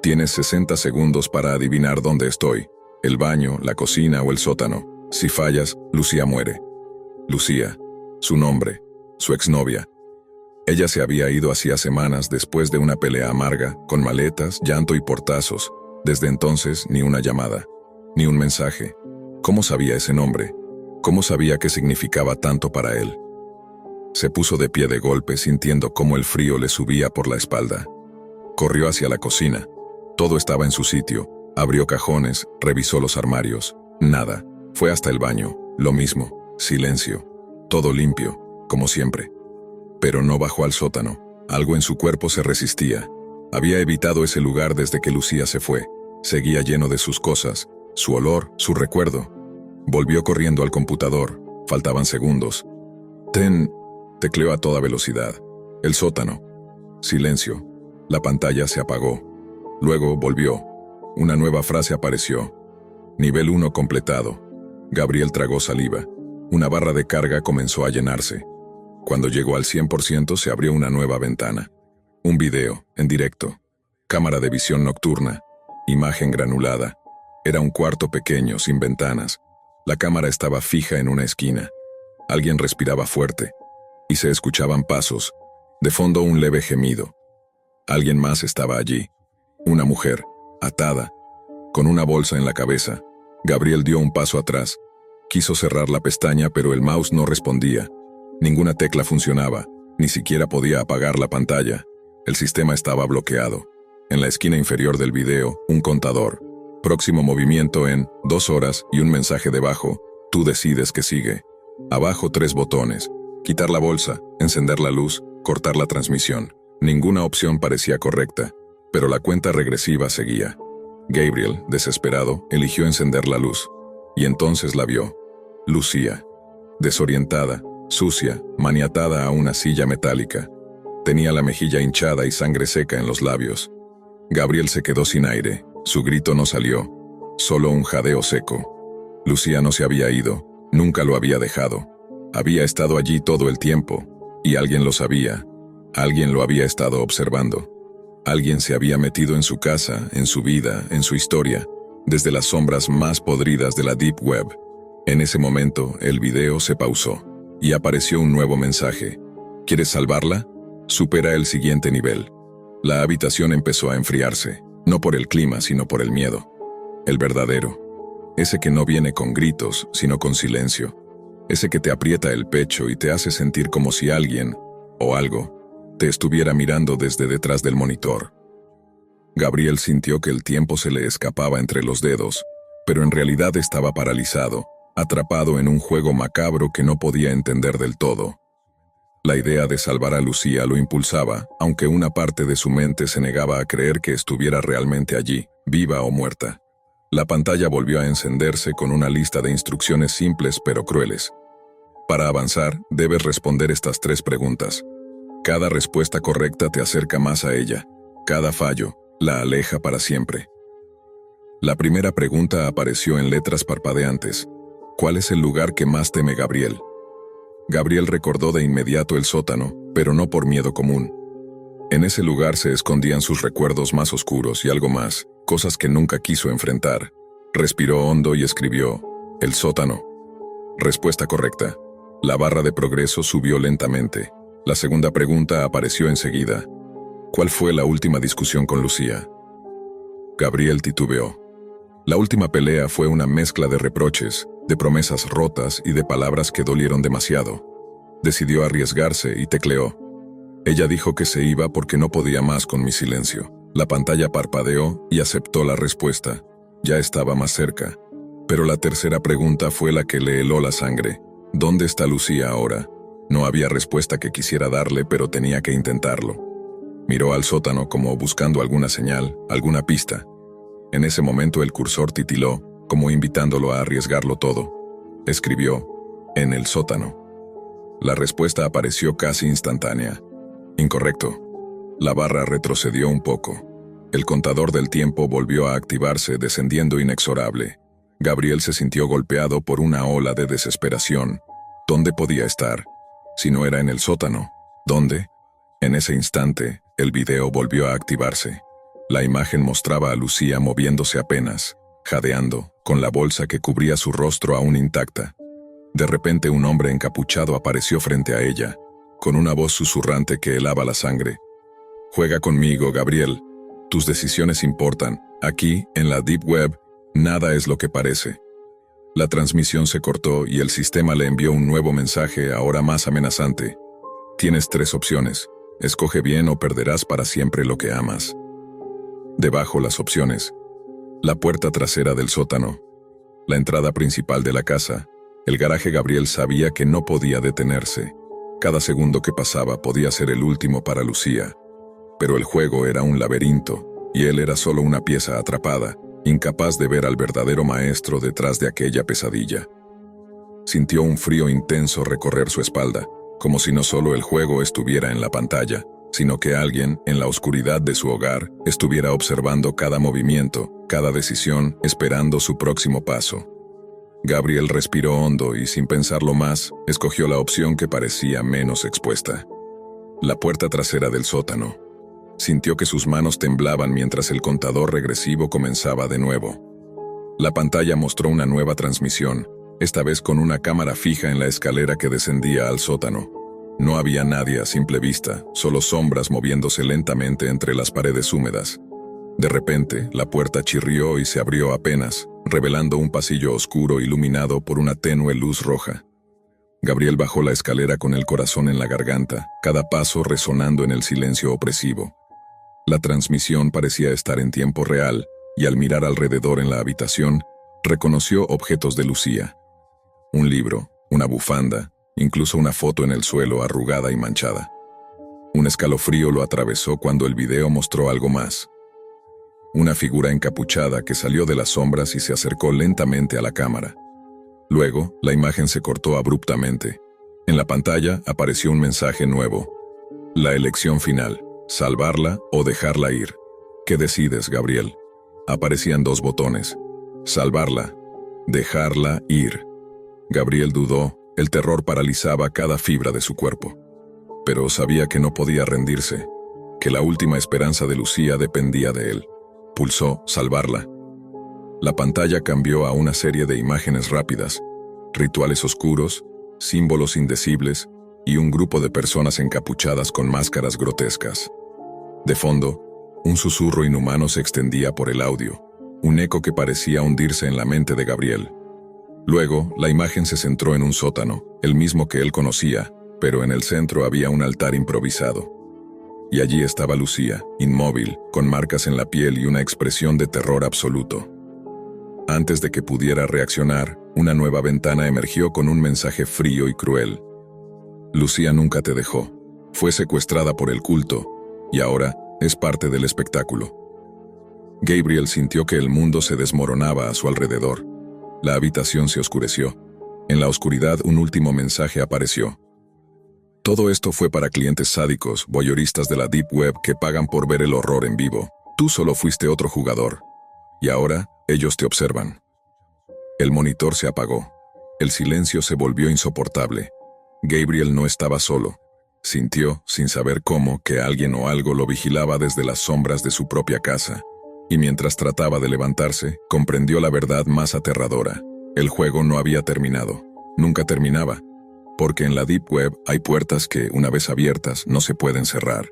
Tienes 60 segundos para adivinar dónde estoy. El baño, la cocina o el sótano. Si fallas, Lucía muere. Lucía, su nombre, su exnovia. Ella se había ido hacía semanas después de una pelea amarga, con maletas, llanto y portazos. Desde entonces, ni una llamada, ni un mensaje. ¿Cómo sabía ese nombre? ¿Cómo sabía qué significaba tanto para él? Se puso de pie de golpe, sintiendo cómo el frío le subía por la espalda. Corrió hacia la cocina. Todo estaba en su sitio. Abrió cajones, revisó los armarios. Nada. Fue hasta el baño. Lo mismo. Silencio. Todo limpio, como siempre. Pero no bajó al sótano. Algo en su cuerpo se resistía. Había evitado ese lugar desde que Lucía se fue. Seguía lleno de sus cosas, su olor, su recuerdo. Volvió corriendo al computador. Faltaban segundos. Tecleó a toda velocidad. El sótano. Silencio. La pantalla se apagó. Luego volvió. Una nueva frase apareció. Nivel 1 completado. Gabriel tragó saliva. Una barra de carga comenzó a llenarse. Cuando llegó al 100% se abrió una nueva ventana. Un video, en directo. Cámara de visión nocturna. Imagen granulada. Era un cuarto pequeño, sin ventanas. La cámara estaba fija en una esquina. Alguien respiraba fuerte. Y se escuchaban pasos. De fondo un leve gemido. Alguien más estaba allí. Una mujer, atada, con una bolsa en la cabeza. Gabriel dio un paso atrás. Quiso cerrar la pestaña, pero el mouse no respondía. Ninguna tecla funcionaba. Ni siquiera podía apagar la pantalla. El sistema estaba bloqueado. En la esquina inferior del video, un contador. Próximo movimiento en 2 horas y un mensaje debajo. Tú decides qué sigue. Abajo 3 botones. Quitar la bolsa, encender la luz, cortar la transmisión. Ninguna opción parecía correcta, pero la cuenta regresiva seguía. Gabriel, desesperado, eligió encender la luz. Y entonces la vio. Lucía. Desorientada, sucia, maniatada a una silla metálica. Tenía la mejilla hinchada y sangre seca en los labios. Gabriel se quedó sin aire. Su grito no salió. Solo un jadeo seco. Lucía no se había ido. Nunca lo había dejado. Había estado allí todo el tiempo. Y alguien lo sabía. Alguien lo había estado observando. Alguien se había metido en su casa, en su vida, en su historia, desde las sombras más podridas de la Deep Web. En ese momento, el video se pausó. Y apareció un nuevo mensaje. ¿Quieres salvarla? Supera el siguiente nivel. La habitación empezó a enfriarse, no por el clima, sino por el miedo. El verdadero. Ese que no viene con gritos, sino con silencio. Ese que te aprieta el pecho y te hace sentir como si alguien, o algo, te estuviera mirando desde detrás del monitor. Gabriel sintió que el tiempo se le escapaba entre los dedos, pero en realidad estaba paralizado, atrapado en un juego macabro que no podía entender del todo. La idea de salvar a Lucía lo impulsaba, aunque una parte de su mente se negaba a creer que estuviera realmente allí, viva o muerta. La pantalla volvió a encenderse con una lista de instrucciones simples pero crueles. Para avanzar, debes responder estas 3 preguntas. Cada respuesta correcta te acerca más a ella. Cada fallo la aleja para siempre. La primera pregunta apareció en letras parpadeantes. ¿Cuál es el lugar que más teme Gabriel? Gabriel recordó de inmediato el sótano, pero no por miedo común. En ese lugar se escondían sus recuerdos más oscuros y algo más, cosas que nunca quiso enfrentar. Respiró hondo y escribió: el sótano. Respuesta correcta. La barra de progreso subió lentamente. La segunda pregunta apareció enseguida. ¿Cuál fue la última discusión con Lucía? Gabriel titubeó. La última pelea fue una mezcla de reproches, de promesas rotas y de palabras que dolieron demasiado. Decidió arriesgarse y tecleó. Ella dijo que se iba porque no podía más con mi silencio. La pantalla parpadeó y aceptó la respuesta. Ya estaba más cerca. Pero la tercera pregunta fue la que le heló la sangre. ¿Dónde está Lucía ahora? No había respuesta que quisiera darle, pero tenía que intentarlo. Miró al sótano como buscando alguna señal, alguna pista. En ese momento el cursor titiló, como invitándolo a arriesgarlo todo. Escribió: en el sótano. La respuesta apareció casi instantánea. Incorrecto. La barra retrocedió un poco. El contador del tiempo volvió a activarse, descendiendo inexorable. Gabriel se sintió golpeado por una ola de desesperación. ¿Dónde podía estar? Si no era en el sótano, ¿dónde? En ese instante, el video volvió a activarse. La imagen mostraba a Lucía moviéndose apenas, jadeando, con la bolsa que cubría su rostro aún intacta. De repente un hombre encapuchado apareció frente a ella, con una voz susurrante que helaba la sangre. «Juega conmigo, Gabriel. Tus decisiones importan. Aquí, en la Deep Web, nada es lo que parece». La transmisión se cortó y el sistema le envió un nuevo mensaje, ahora más amenazante. «Tienes 3 opciones. Escoge bien o perderás para siempre lo que amas». Debajo las opciones. La puerta trasera del sótano. La entrada principal de la casa. El garaje. Gabriel sabía que no podía detenerse. Cada segundo que pasaba podía ser el último para Lucía. Pero el juego era un laberinto, y él era solo una pieza atrapada, incapaz de ver al verdadero maestro detrás de aquella pesadilla. Sintió un frío intenso recorrer su espalda, como si no solo el juego estuviera en la pantalla, sino que alguien, en la oscuridad de su hogar, estuviera observando cada movimiento, cada decisión, esperando su próximo paso. Gabriel respiró hondo y, sin pensarlo más, escogió la opción que parecía menos expuesta. La puerta trasera del sótano. Sintió que sus manos temblaban mientras el contador regresivo comenzaba de nuevo. La pantalla mostró una nueva transmisión, esta vez con una cámara fija en la escalera que descendía al sótano. No había nadie a simple vista, solo sombras moviéndose lentamente entre las paredes húmedas. De repente, la puerta chirrió y se abrió apenas, revelando un pasillo oscuro iluminado por una tenue luz roja. Gabriel bajó la escalera con el corazón en la garganta, cada paso resonando en el silencio opresivo. La transmisión parecía estar en tiempo real, y al mirar alrededor en la habitación, reconoció objetos de Lucía. Un libro, una bufanda, incluso una foto en el suelo arrugada y manchada. Un escalofrío lo atravesó cuando el video mostró algo más. Una figura encapuchada que salió de las sombras y se acercó lentamente a la cámara. Luego, la imagen se cortó abruptamente. En la pantalla apareció un mensaje nuevo. La elección final, salvarla o dejarla ir. ¿Qué decides, Gabriel? Aparecían 2 botones. Salvarla, dejarla ir. Gabriel dudó, el terror paralizaba cada fibra de su cuerpo. Pero sabía que no podía rendirse, que la última esperanza de Lucía dependía de él. Pulsó salvarla. La pantalla cambió a una serie de imágenes rápidas, rituales oscuros, símbolos indecibles y un grupo de personas encapuchadas con máscaras grotescas. De fondo, un susurro inhumano se extendía por el audio, un eco que parecía hundirse en la mente de Gabriel. Luego, la imagen se centró en un sótano, el mismo que él conocía, pero en el centro había un altar improvisado. Y allí estaba Lucía, inmóvil, con marcas en la piel y una expresión de terror absoluto. Antes de que pudiera reaccionar, una nueva ventana emergió con un mensaje frío y cruel. Lucía nunca te dejó. Fue secuestrada por el culto, y ahora es parte del espectáculo. Gabriel sintió que el mundo se desmoronaba a su alrededor. La habitación se oscureció. En la oscuridad un último mensaje apareció. Todo esto fue para clientes sádicos, voyeuristas de la Deep Web que pagan por ver el horror en vivo. Tú solo fuiste otro jugador. Y ahora, ellos te observan. El monitor se apagó. El silencio se volvió insoportable. Gabriel no estaba solo. Sintió, sin saber cómo, que alguien o algo lo vigilaba desde las sombras de su propia casa. Y mientras trataba de levantarse, comprendió la verdad más aterradora. El juego no había terminado. Nunca terminaba. Porque en la Deep Web hay puertas que, una vez abiertas, no se pueden cerrar.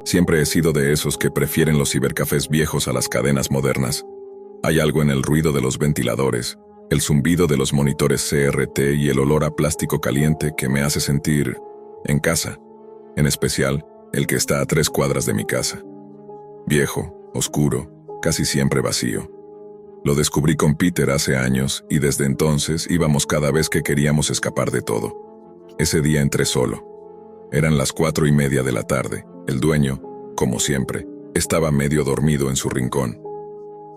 Siempre he sido de esos que prefieren los cibercafés viejos a las cadenas modernas. Hay algo en el ruido de los ventiladores, el zumbido de los monitores CRT y el olor a plástico caliente que me hace sentir en casa, en especial el que está a 3 cuadras de mi casa. Viejo, oscuro, casi siempre vacío. Lo descubrí con Peter hace años y desde entonces íbamos cada vez que queríamos escapar de todo. Ese día entré solo. Eran las 4:30 de la tarde. El dueño, como siempre, estaba medio dormido en su rincón.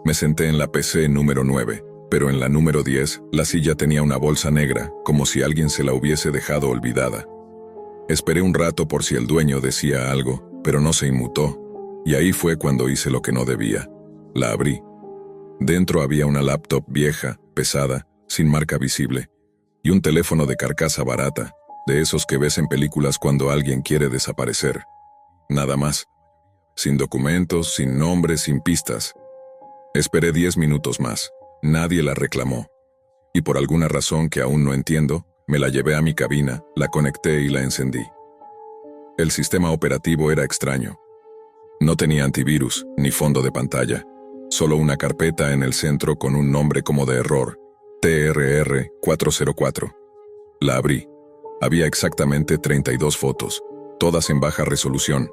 Me senté en la PC número 9, pero en la número 10, la silla tenía una bolsa negra, como si alguien se la hubiese dejado olvidada. Esperé un rato por si el dueño decía algo, pero no se inmutó, y ahí fue cuando hice lo que no debía. La abrí. Dentro había una laptop vieja, pesada, sin marca visible, y un teléfono de carcasa barata, de esos que ves en películas cuando alguien quiere desaparecer. Nada más. Sin documentos, sin nombres, sin pistas. Esperé 10 minutos más. Nadie la reclamó. Y por alguna razón que aún no entiendo, me la llevé a mi cabina, la conecté y la encendí. El sistema operativo era extraño. No tenía antivirus, ni fondo de pantalla. Solo una carpeta en el centro con un nombre como de error, TRR 404. La abrí. Había exactamente 32 fotos, todas en baja resolución.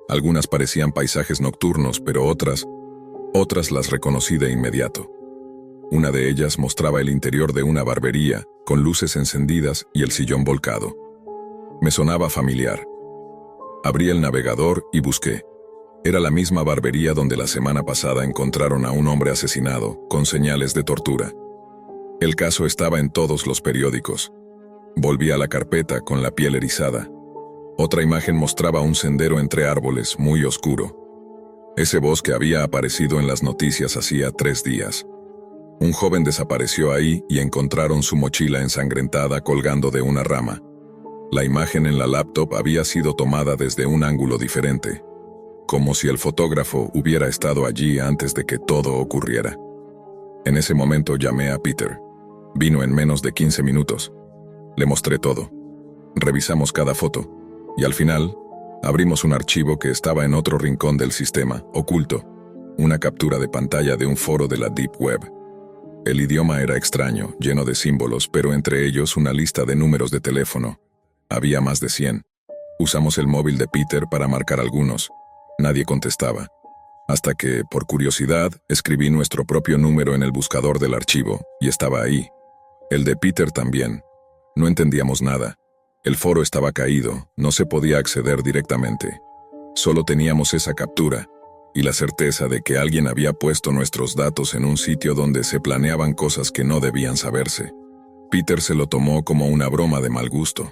Algunas parecían paisajes nocturnos, pero otras las reconocí de inmediato. Una de ellas mostraba el interior de una barbería, con luces encendidas y el sillón volcado. Me sonaba familiar. Abrí el navegador y busqué. Era la misma barbería donde la semana pasada encontraron a un hombre asesinado, con señales de tortura. El caso estaba en todos los periódicos. Volví a la carpeta con la piel erizada. Otra imagen mostraba un sendero entre árboles, muy oscuro. Ese bosque había aparecido en las noticias hacía 3 días. Un joven desapareció ahí y encontraron su mochila ensangrentada colgando de una rama. La imagen en la laptop había sido tomada desde un ángulo diferente, como si el fotógrafo hubiera estado allí antes de que todo ocurriera. En ese momento llamé a Peter. Vino en menos de 15 minutos. Le mostré todo. Revisamos cada foto. Y al final, abrimos un archivo que estaba en otro rincón del sistema, oculto. Una captura de pantalla de un foro de la Deep Web. El idioma era extraño, lleno de símbolos, pero entre ellos una lista de números de teléfono. Había más de 100. Usamos el móvil de Peter para marcar algunos. Nadie contestaba. Hasta que, por curiosidad, escribí nuestro propio número en el buscador del archivo, y estaba ahí. El de Peter también. No entendíamos nada. El foro estaba caído, no se podía acceder directamente. Solo teníamos esa captura, y la certeza de que alguien había puesto nuestros datos en un sitio donde se planeaban cosas que no debían saberse. Peter se lo tomó como una broma de mal gusto.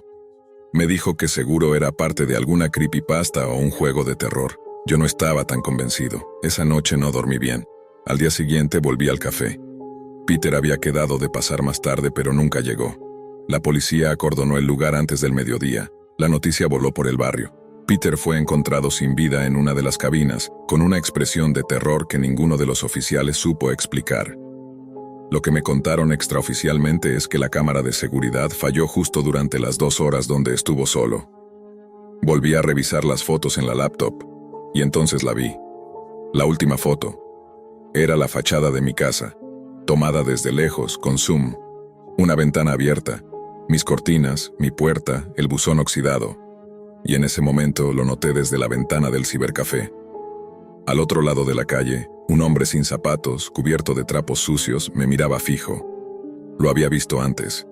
Me dijo que seguro era parte de alguna creepypasta o un juego de terror. Yo no estaba tan convencido. Esa noche no dormí bien. Al día siguiente volví al café. Peter había quedado de pasar más tarde, pero nunca llegó. La policía acordonó el lugar antes del mediodía. La noticia voló por el barrio. Peter fue encontrado sin vida en una de las cabinas, con una expresión de terror que ninguno de los oficiales supo explicar. Lo que me contaron extraoficialmente es que la cámara de seguridad falló justo durante las 2 horas donde estuvo solo. Volví a revisar las fotos en la laptop, y entonces la vi. La última foto. Era la fachada de mi casa, tomada desde lejos, con zoom. Una ventana abierta, mis cortinas, mi puerta, el buzón oxidado. Y en ese momento lo noté desde la ventana del cibercafé. Al otro lado de la calle, un hombre sin zapatos, cubierto de trapos sucios, me miraba fijo. Lo había visto antes.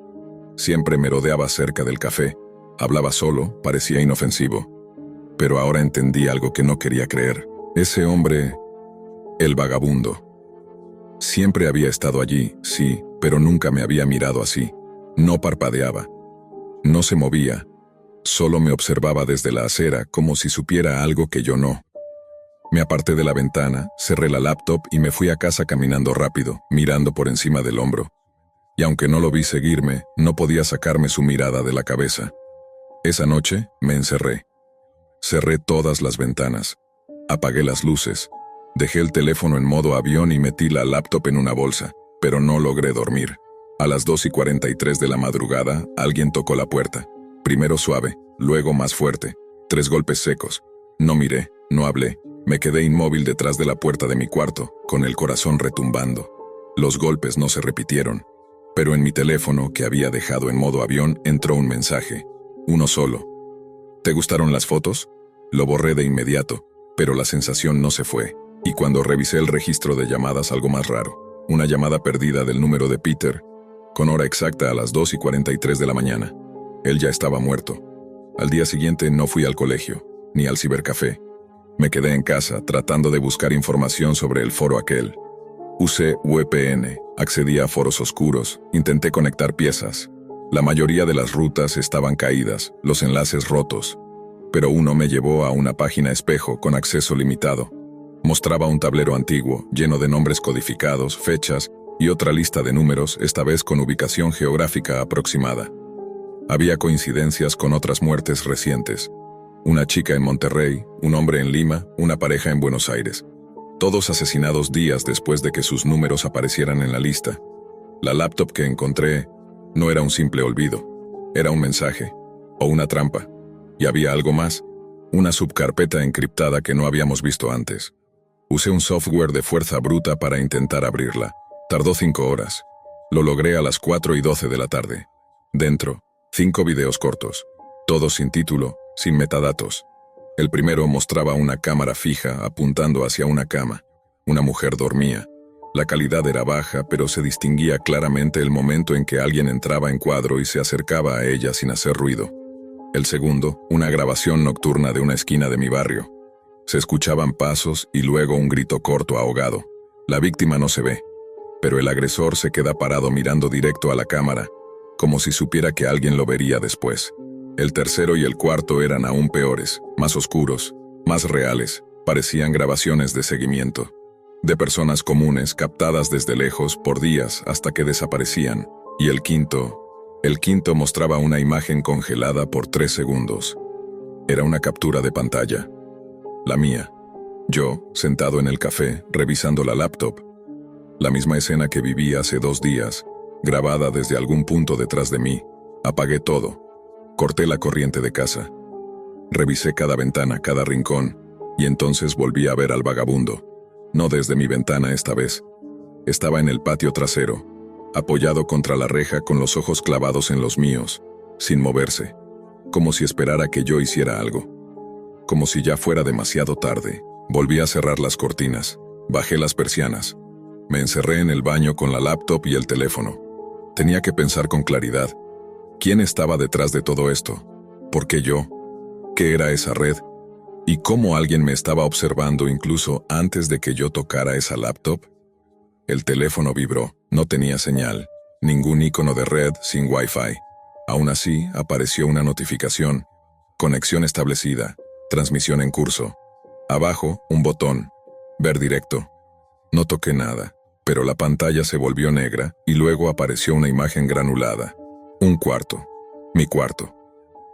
Siempre merodeaba cerca del café. Hablaba solo, parecía inofensivo. Pero ahora entendí algo que no quería creer. Ese hombre, el vagabundo. Siempre había estado allí, sí, pero nunca me había mirado así. No parpadeaba. No se movía. Solo me observaba desde la acera como si supiera algo que yo no. Me aparté de la ventana, cerré la laptop y me fui a casa caminando rápido, mirando por encima del hombro. Y aunque no lo vi seguirme, no podía sacarme su mirada de la cabeza. Esa noche me encerré. Cerré todas las ventanas. Apagué las luces. Dejé el teléfono en modo avión y metí la laptop en una bolsa, pero no logré dormir. A las 2:43 de la madrugada, alguien tocó la puerta. Primero suave, luego más fuerte. 3 golpes secos. No miré, no hablé. Me quedé inmóvil detrás de la puerta de mi cuarto, con el corazón retumbando. Los golpes no se repitieron. Pero en mi teléfono, que había dejado en modo avión, entró un mensaje. Uno solo. ¿Te gustaron las fotos? Lo borré de inmediato, pero la sensación no se fue. Y cuando revisé el registro de llamadas, algo más raro. Una llamada perdida del número de Peter, con hora exacta a las 2:43 de la mañana. Él ya estaba muerto. Al día siguiente no fui al colegio, ni al cibercafé. Me quedé en casa tratando de buscar información sobre el foro aquel. Usé VPN, accedí a foros oscuros, intenté conectar piezas. La mayoría de las rutas estaban caídas, los enlaces rotos. Pero uno me llevó a una página espejo con acceso limitado. Mostraba un tablero antiguo, lleno de nombres codificados, fechas y otra lista de números, esta vez con ubicación geográfica aproximada. Había coincidencias con otras muertes recientes. Una chica en Monterrey, un hombre en Lima, una pareja en Buenos Aires. Todos asesinados días después de que sus números aparecieran en la lista. La laptop que encontré no era un simple olvido. Era un mensaje, o una trampa. Y había algo más, una subcarpeta encriptada que no habíamos visto antes. Usé un software de fuerza bruta para intentar abrirla. Tardó 5 horas. Lo logré a las 4:12 de la tarde. Dentro, 5 videos cortos. Todos sin título, sin metadatos. El primero mostraba una cámara fija apuntando hacia una cama. Una mujer dormía. La calidad era baja, pero se distinguía claramente el momento en que alguien entraba en cuadro y se acercaba a ella sin hacer ruido. El segundo, una grabación nocturna de una esquina de mi barrio. Se escuchaban pasos y luego un grito corto ahogado. La víctima no se ve, pero el agresor se queda parado mirando directo a la cámara, como si supiera que alguien lo vería después. El tercero y el cuarto eran aún peores, más oscuros, más reales, parecían grabaciones de seguimiento. De personas comunes captadas desde lejos por días hasta que desaparecían. Y el quinto mostraba una imagen congelada por 3 segundos. Era una captura de pantalla. La mía. Yo, sentado en el café, revisando la laptop. La misma escena que viví hace 2 días, grabada desde algún punto detrás de mí. Apagué todo. Corté la corriente de casa. Revisé cada ventana, cada rincón, y entonces volví a ver al vagabundo. No desde mi ventana esta vez. Estaba en el patio trasero, apoyado contra la reja con los ojos clavados en los míos, sin moverse, como si esperara que yo hiciera algo. Como si ya fuera demasiado tarde. Volví a cerrar las cortinas, bajé las persianas. Me encerré en el baño con la laptop y el teléfono. Tenía que pensar con claridad. ¿Quién estaba detrás de todo esto? ¿Por qué yo? ¿Qué era esa red? ¿Y cómo alguien me estaba observando incluso antes de que yo tocara esa laptop? El teléfono vibró, no tenía señal, ningún icono de red sin Wi-Fi. Aún así, apareció una notificación. Conexión establecida, transmisión en curso. Abajo, un botón, ver directo. No toqué nada, pero la pantalla se volvió negra y luego apareció una imagen granulada. Un cuarto. Mi cuarto.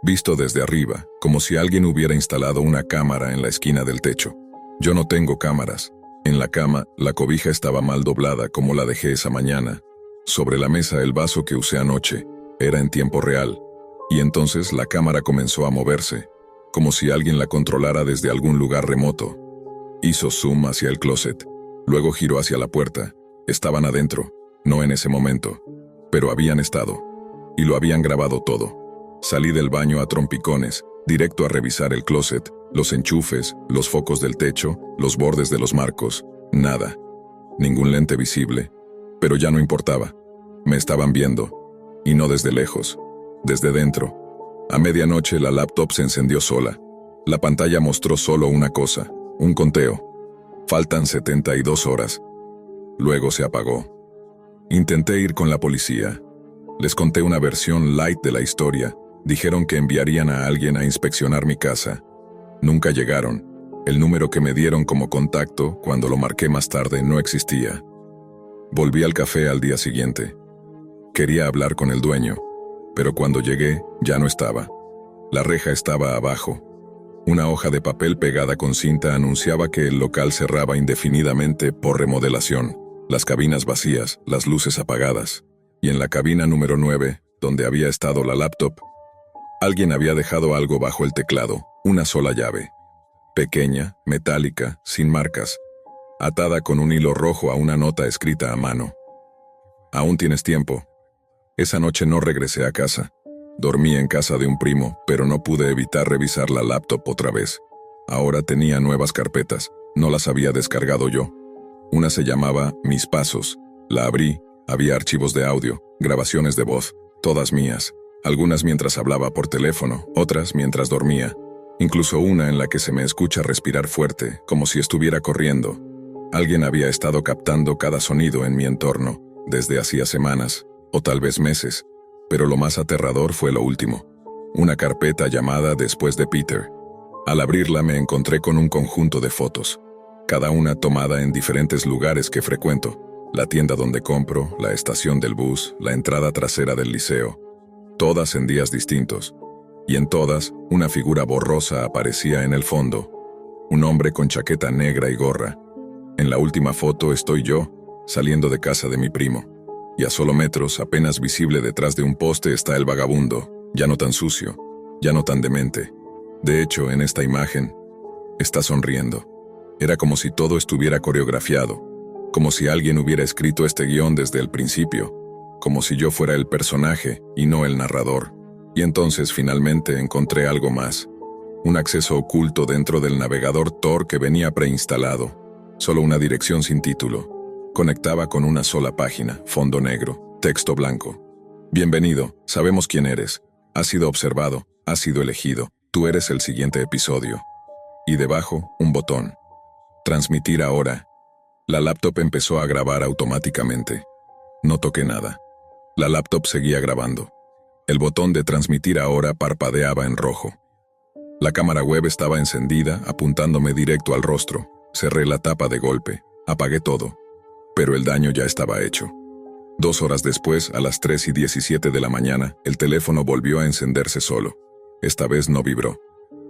Visto desde arriba, como si alguien hubiera instalado una cámara en la esquina del techo. Yo no tengo cámaras. En la cama, la cobija estaba mal doblada como la dejé esa mañana. Sobre la mesa, el vaso que usé anoche. Era en tiempo real. Y entonces la cámara comenzó a moverse, como si alguien la controlara desde algún lugar remoto. Hizo zoom hacia el closet. Luego giró hacia la puerta. Estaban adentro, no en ese momento, pero habían estado. Y lo habían grabado todo. Salí del baño a trompicones, directo a revisar el closet, los enchufes, los focos del techo, los bordes de los marcos. Nada. Ningún lente visible. Pero ya no importaba. Me estaban viendo. Y no desde lejos, desde dentro. A medianoche la laptop se encendió sola. La pantalla mostró solo una cosa, un conteo. Faltan 72 horas. Luego se apagó. Intenté ir con la policía. Les conté una versión light de la historia. Dijeron que enviarían a alguien a inspeccionar mi casa. Nunca llegaron. El número que me dieron como contacto, cuando lo marqué más tarde, no existía. Volví al café al día siguiente. Quería hablar con el dueño, pero cuando llegué, ya no estaba. La reja estaba abajo. Una hoja de papel pegada con cinta anunciaba que el local cerraba indefinidamente por remodelación. Las cabinas vacías, las luces apagadas. Y en la cabina número 9, donde había estado la laptop, alguien había dejado algo bajo el teclado, una sola llave. Pequeña, metálica, sin marcas, atada con un hilo rojo a una nota escrita a mano. Aún tienes tiempo. Esa noche no regresé a casa. Dormí en casa de un primo, pero no pude evitar revisar la laptop otra vez. Ahora tenía nuevas carpetas, no las había descargado yo. Una se llamaba Mis Pasos. La abrí, había archivos de audio, grabaciones de voz, todas mías. Algunas mientras hablaba por teléfono, otras mientras dormía. Incluso una en la que se me escucha respirar fuerte, como si estuviera corriendo. Alguien había estado captando cada sonido en mi entorno, desde hacía semanas, o tal vez meses. Pero lo más aterrador fue lo último. Una carpeta llamada Después de Peter. Al abrirla me encontré con un conjunto de fotos, cada una tomada en diferentes lugares que frecuento. La tienda donde compro, la estación del bus, la entrada trasera del liceo. Todas en días distintos. Y en todas, una figura borrosa aparecía en el fondo. Un hombre con chaqueta negra y gorra. En la última foto estoy yo, saliendo de casa de mi primo. Y a solo metros, apenas visible detrás de un poste, está el vagabundo, ya no tan sucio, ya no tan demente. De hecho, en esta imagen, está sonriendo. Era como si todo estuviera coreografiado, como si alguien hubiera escrito este guión desde el principio, como si yo fuera el personaje y no el narrador. Y entonces finalmente encontré algo más. Un acceso oculto dentro del navegador Tor que venía preinstalado. Solo una dirección sin título. Conectaba con una sola página, fondo negro, texto blanco. Bienvenido, sabemos quién eres. Has sido observado, has sido elegido. Tú eres el siguiente episodio. Y debajo, un botón. Transmitir ahora. La laptop empezó a grabar automáticamente. No toqué nada. La laptop seguía grabando. El botón de transmitir ahora parpadeaba en rojo. La cámara web estaba encendida, apuntándome directo al rostro. Cerré la tapa de golpe. Apagué todo. Pero el daño ya estaba hecho. 2 horas después, a las 3:17 de la mañana, el teléfono volvió a encenderse solo. Esta vez no vibró.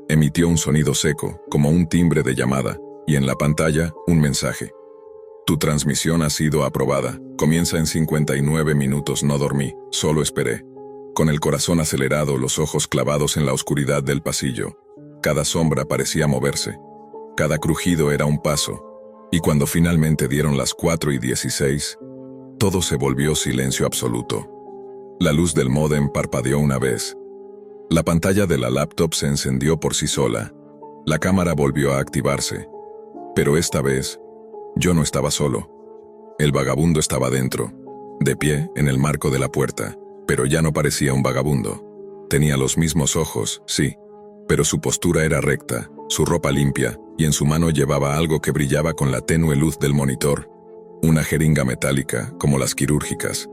Emitió un sonido seco, como un timbre de llamada, y en la pantalla, un mensaje. Tu transmisión ha sido aprobada. Comienza en 59 minutos. No dormí, solo esperé. Con el corazón acelerado, los ojos clavados en la oscuridad del pasillo. Cada sombra parecía moverse. Cada crujido era un paso. Y cuando finalmente dieron las 4:16, todo se volvió silencio absoluto. La luz del módem parpadeó una vez. La pantalla de la laptop se encendió por sí sola. La cámara volvió a activarse. Pero esta vez, yo no estaba solo. El vagabundo estaba dentro, de pie en el marco de la puerta, pero ya no parecía un vagabundo. Tenía los mismos ojos, sí, pero su postura era recta, su ropa limpia, y en su mano llevaba algo que brillaba con la tenue luz del monitor. Una jeringa metálica, como las quirúrgicas.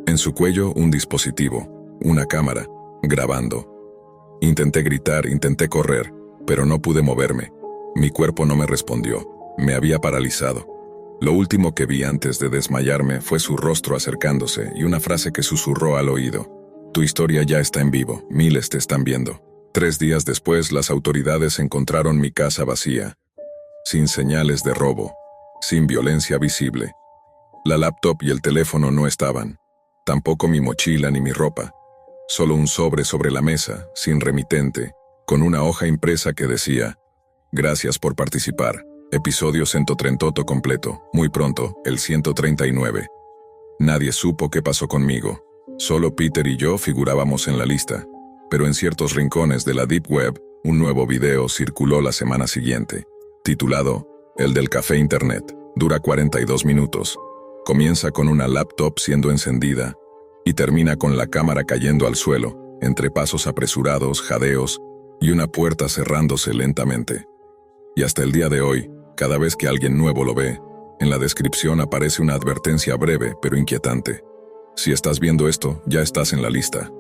En su cuello, un dispositivo, una cámara, grabando. Intenté gritar, intenté correr, pero no pude moverme. Mi cuerpo no me respondió, me había paralizado. Lo último que vi antes de desmayarme fue su rostro acercándose y una frase que susurró al oído. Tu historia ya está en vivo, miles te están viendo. 3 días después, las autoridades encontraron mi casa vacía, sin señales de robo, sin violencia visible. La laptop y el teléfono no estaban, tampoco mi mochila ni mi ropa. Solo un sobre la mesa, sin remitente, con una hoja impresa que decía: gracias por participar. Episodio 138 completo, muy pronto, el 139. Nadie supo qué pasó conmigo. Solo Peter y yo figurábamos en la lista. Pero en ciertos rincones de la Deep Web, un nuevo video circuló la semana siguiente, titulado El del café internet. Dura 42 minutos. Comienza con una laptop siendo encendida, y termina con la cámara cayendo al suelo, entre pasos apresurados, jadeos y una puerta cerrándose lentamente. Y hasta el día de hoy, cada vez que alguien nuevo lo ve, en la descripción aparece una advertencia breve pero inquietante. Si estás viendo esto, ya estás en la lista.